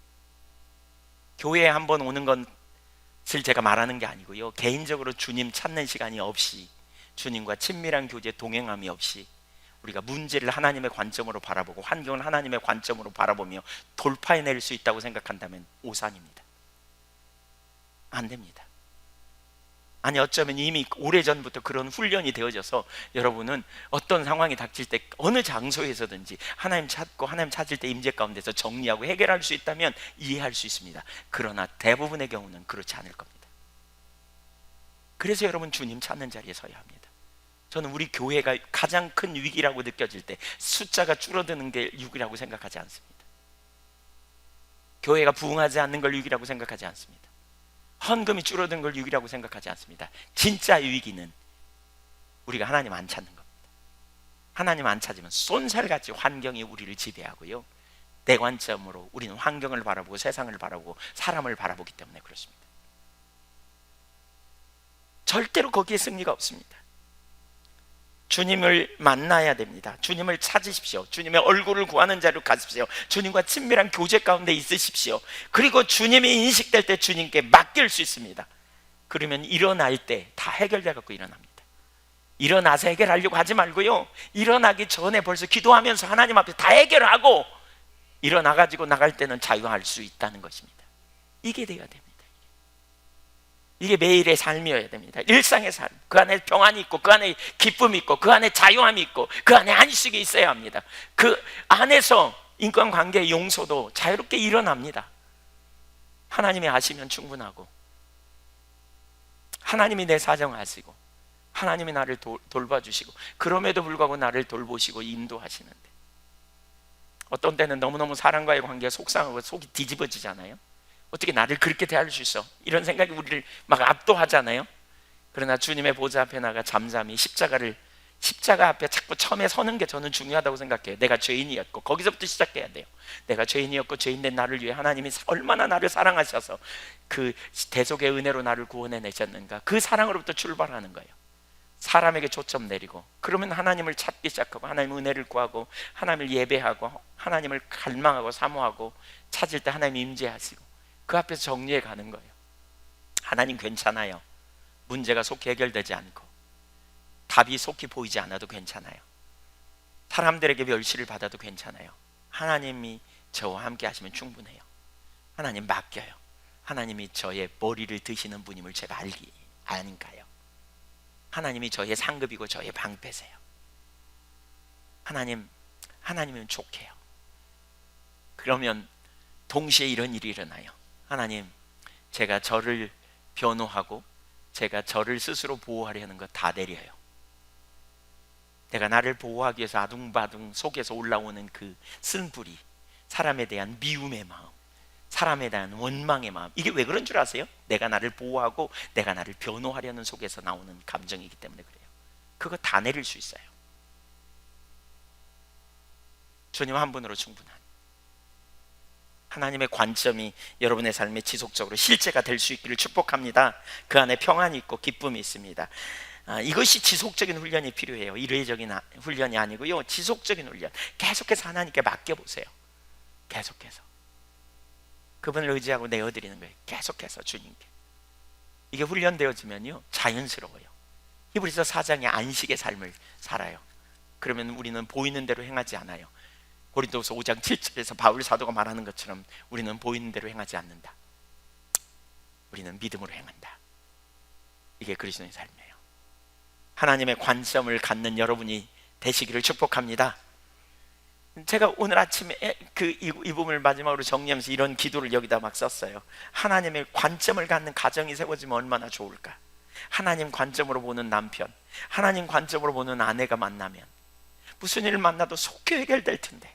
교회에 한번 오는 것을 제가 말하는 게 아니고요, 개인적으로 주님 찾는 시간이 없이, 주님과 친밀한 교제 동행함이 없이 우리가 문제를 하나님의 관점으로 바라보고 환경을 하나님의 관점으로 바라보며 돌파해낼 수 있다고 생각한다면 오산입니다. 안 됩니다. 아니, 어쩌면 이미 오래전부터 그런 훈련이 되어져서 여러분은 어떤 상황이 닥칠 때 어느 장소에서든지 하나님 찾고 하나님 찾을 때 임재 가운데서 정리하고 해결할 수 있다면 이해할 수 있습니다. 그러나 대부분의 경우는 그렇지 않을 겁니다. 그래서 여러분, 주님 찾는 자리에 서야 합니다. 저는 우리 교회가 가장 큰 위기라고 느껴질 때 숫자가 줄어드는 게 위기라고 생각하지 않습니다. 교회가 부흥하지 않는 걸 위기라고 생각하지 않습니다. 헌금이 줄어든 걸 위기라고 생각하지 않습니다. 진짜 위기는 우리가 하나님 안 찾는 겁니다. 하나님 안 찾으면 쏜살같이 환경이 우리를 지배하고요, 내 관점으로 우리는 환경을 바라보고 세상을 바라보고 사람을 바라보기 때문에 그렇습니다. 절대로 거기에 승리가 없습니다. 주님을 만나야 됩니다. 주님을 찾으십시오. 주님의 얼굴을 구하는 자리로 가십시오. 주님과 친밀한 교제 가운데 있으십시오. 그리고 주님이 인식될 때 주님께 맡길 수 있습니다. 그러면 일어날 때 다 해결돼 갖고 일어납니다. 일어나서 해결하려고 하지 말고요, 일어나기 전에 벌써 기도하면서 하나님 앞에 다 해결하고 일어나 가지고 나갈 때는 자유할 수 있다는 것입니다. 이게 돼야 됩니다. 이게 매일의 삶이어야 됩니다. 일상의 삶, 그 안에 평안이 있고 그 안에 기쁨이 있고 그 안에 자유함이 있고 그 안에 안식이 있어야 합니다. 그 안에서 인간관계의 용서도 자유롭게 일어납니다. 하나님이 아시면 충분하고, 하나님이 내 사정 아시고 하나님이 나를 돌봐주시고 그럼에도 불구하고 나를 돌보시고 인도하시는데, 어떤 때는 너무너무 사람과의 관계가 속상하고 속이 뒤집어지잖아요. 어떻게 나를 그렇게 대할 수 있어? 이런 생각이 우리를 막 압도하잖아요. 그러나 주님의 보좌 앞에 나가 잠잠히 십자가 앞에 자꾸 처음에 서는 게 저는 중요하다고 생각해요. 내가 죄인이었고, 거기서부터 시작해야 돼요. 내가 죄인이었고 죄인된 나를 위해 하나님이 얼마나 나를 사랑하셔서 그 대속의 은혜로 나를 구원해내셨는가, 그 사랑으로부터 출발하는 거예요. 사람에게 초점 내리고, 그러면 하나님을 찾기 시작하고 하나님 은혜를 구하고 하나님을 예배하고 하나님을 갈망하고 사모하고 찾을 때 하나님 임재하시고 그 앞에서 정리해 가는 거예요. 하나님 괜찮아요. 문제가 속히 해결되지 않고 답이 속히 보이지 않아도 괜찮아요. 사람들에게 멸시를 받아도 괜찮아요. 하나님이 저와 함께 하시면 충분해요. 하나님 맡겨요. 하나님이 저의 머리를 드시는 분임을 제가 아니까요. 하나님이 저의 상급이고 저의 방패세요. 하나님이면 족해요. 그러면 동시에 이런 일이 일어나요. 하나님, 제가 저를 변호하고 제가 저를 스스로 보호하려는 거 다 내려요. 내가 나를 보호하기 위해서 아둥바둥 속에서 올라오는 그 쓴뿌리, 사람에 대한 미움의 마음, 사람에 대한 원망의 마음, 이게 왜 그런 줄 아세요? 내가 나를 보호하고 내가 나를 변호하려는 속에서 나오는 감정이기 때문에 그래요. 그거 다 내릴 수 있어요. 주님 한 분으로 충분한 하나님의 관점이 여러분의 삶에 지속적으로 실제가 될 수 있기를 축복합니다. 그 안에 평안이 있고 기쁨이 있습니다. 이것이 지속적인 훈련이 필요해요. 일회적인 훈련이 아니고요, 지속적인 훈련. 계속해서 하나님께 맡겨보세요. 계속해서 그분을 의지하고 내어드리는 거예요. 계속해서 주님께. 이게 훈련되어지면요 자연스러워요. 히브리서 4장의 안식의 삶을 살아요. 그러면 우리는 보이는 대로 행하지 않아요. 고린도후서 5장 7절에서 바울 사도가 말하는 것처럼 우리는 보이는 대로 행하지 않는다. 우리는 믿음으로 행한다. 이게 그리스도의 삶이에요. 하나님의 관점을 갖는 여러분이 되시기를 축복합니다. 제가 오늘 아침에 이 부분을 마지막으로 정리하면서 이런 기도를 여기다 막 썼어요. 하나님의 관점을 갖는 가정이 세워지면 얼마나 좋을까. 하나님 관점으로 보는 남편, 하나님 관점으로 보는 아내가 만나면 무슨 일을 만나도 속히 해결될 텐데,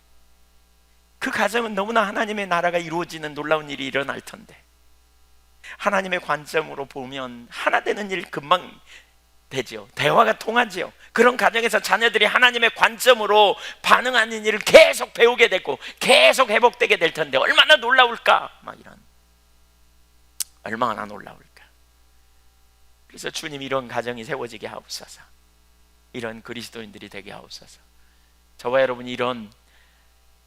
그 가정은 너무나 하나님의 나라가 이루어지는 놀라운 일이 일어날 텐데, 하나님의 관점으로 보면 하나 되는 일 금방 되죠. 대화가 통하죠. 그런 가정에서 자녀들이 하나님의 관점으로 반응하는 일을 계속 배우게 되고 계속 회복되게 될 텐데 얼마나 놀라울까. 막 이런, 얼마나 놀라울까. 그래서 주님, 이런 가정이 세워지게 하옵소서. 이런 그리스도인들이 되게 하옵소서. 저와 여러분이 이런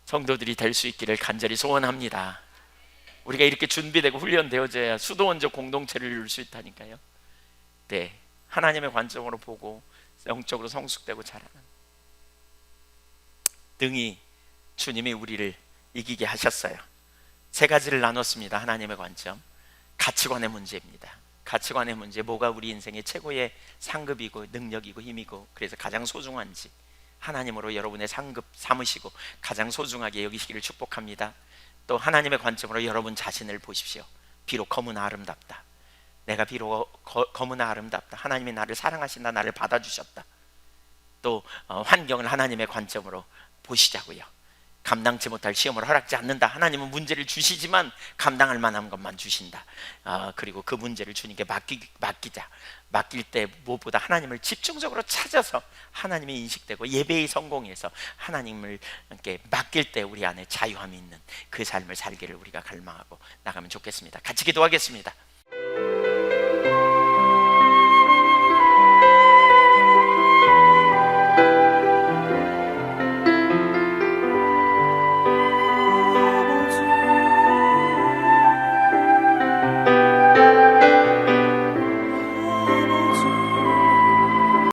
성도들이 될 수 있기를 간절히 소원합니다. 우리가 이렇게 준비되고 훈련되어져야 수도원적 공동체를 이룰 수 있다니까요. 네, 하나님의 관점으로 보고 영적으로 성숙되고 자라는, 등이 주님이 우리를 이기게 하셨어요. 세 가지를 나눴습니다. 하나님의 관점, 가치관의 문제입니다. 가치관의 문제, 뭐가 우리 인생의 최고의 상급이고 능력이고 힘이고 그래서 가장 소중한지 하나님으로 여러분의 상급 삼으시고 가장 소중하게 여기시기를 축복합니다. 또 하나님의 관점으로 여러분 자신을 보십시오. 비록 검으나 아름답다. 내가 비록 검으나 아름답다. 하나님이 나를 사랑하신다. 나를 받아주셨다. 또 환경을 하나님의 관점으로 보시자고요. 감당치 못할 시험을 허락지 않는다. 하나님은 문제를 주시지만 감당할 만한 것만 주신다. 그리고 그 문제를 주님께 맡기자. 맡길 때 무엇보다 하나님을 집중적으로 찾아서 하나님이 인식되고 예배의 성공해서 하나님을 이렇게 맡길 때 우리 안에 자유함이 있는 그 삶을 살기를 우리가 갈망하고 나가면 좋겠습니다. 같이 기도하겠습니다.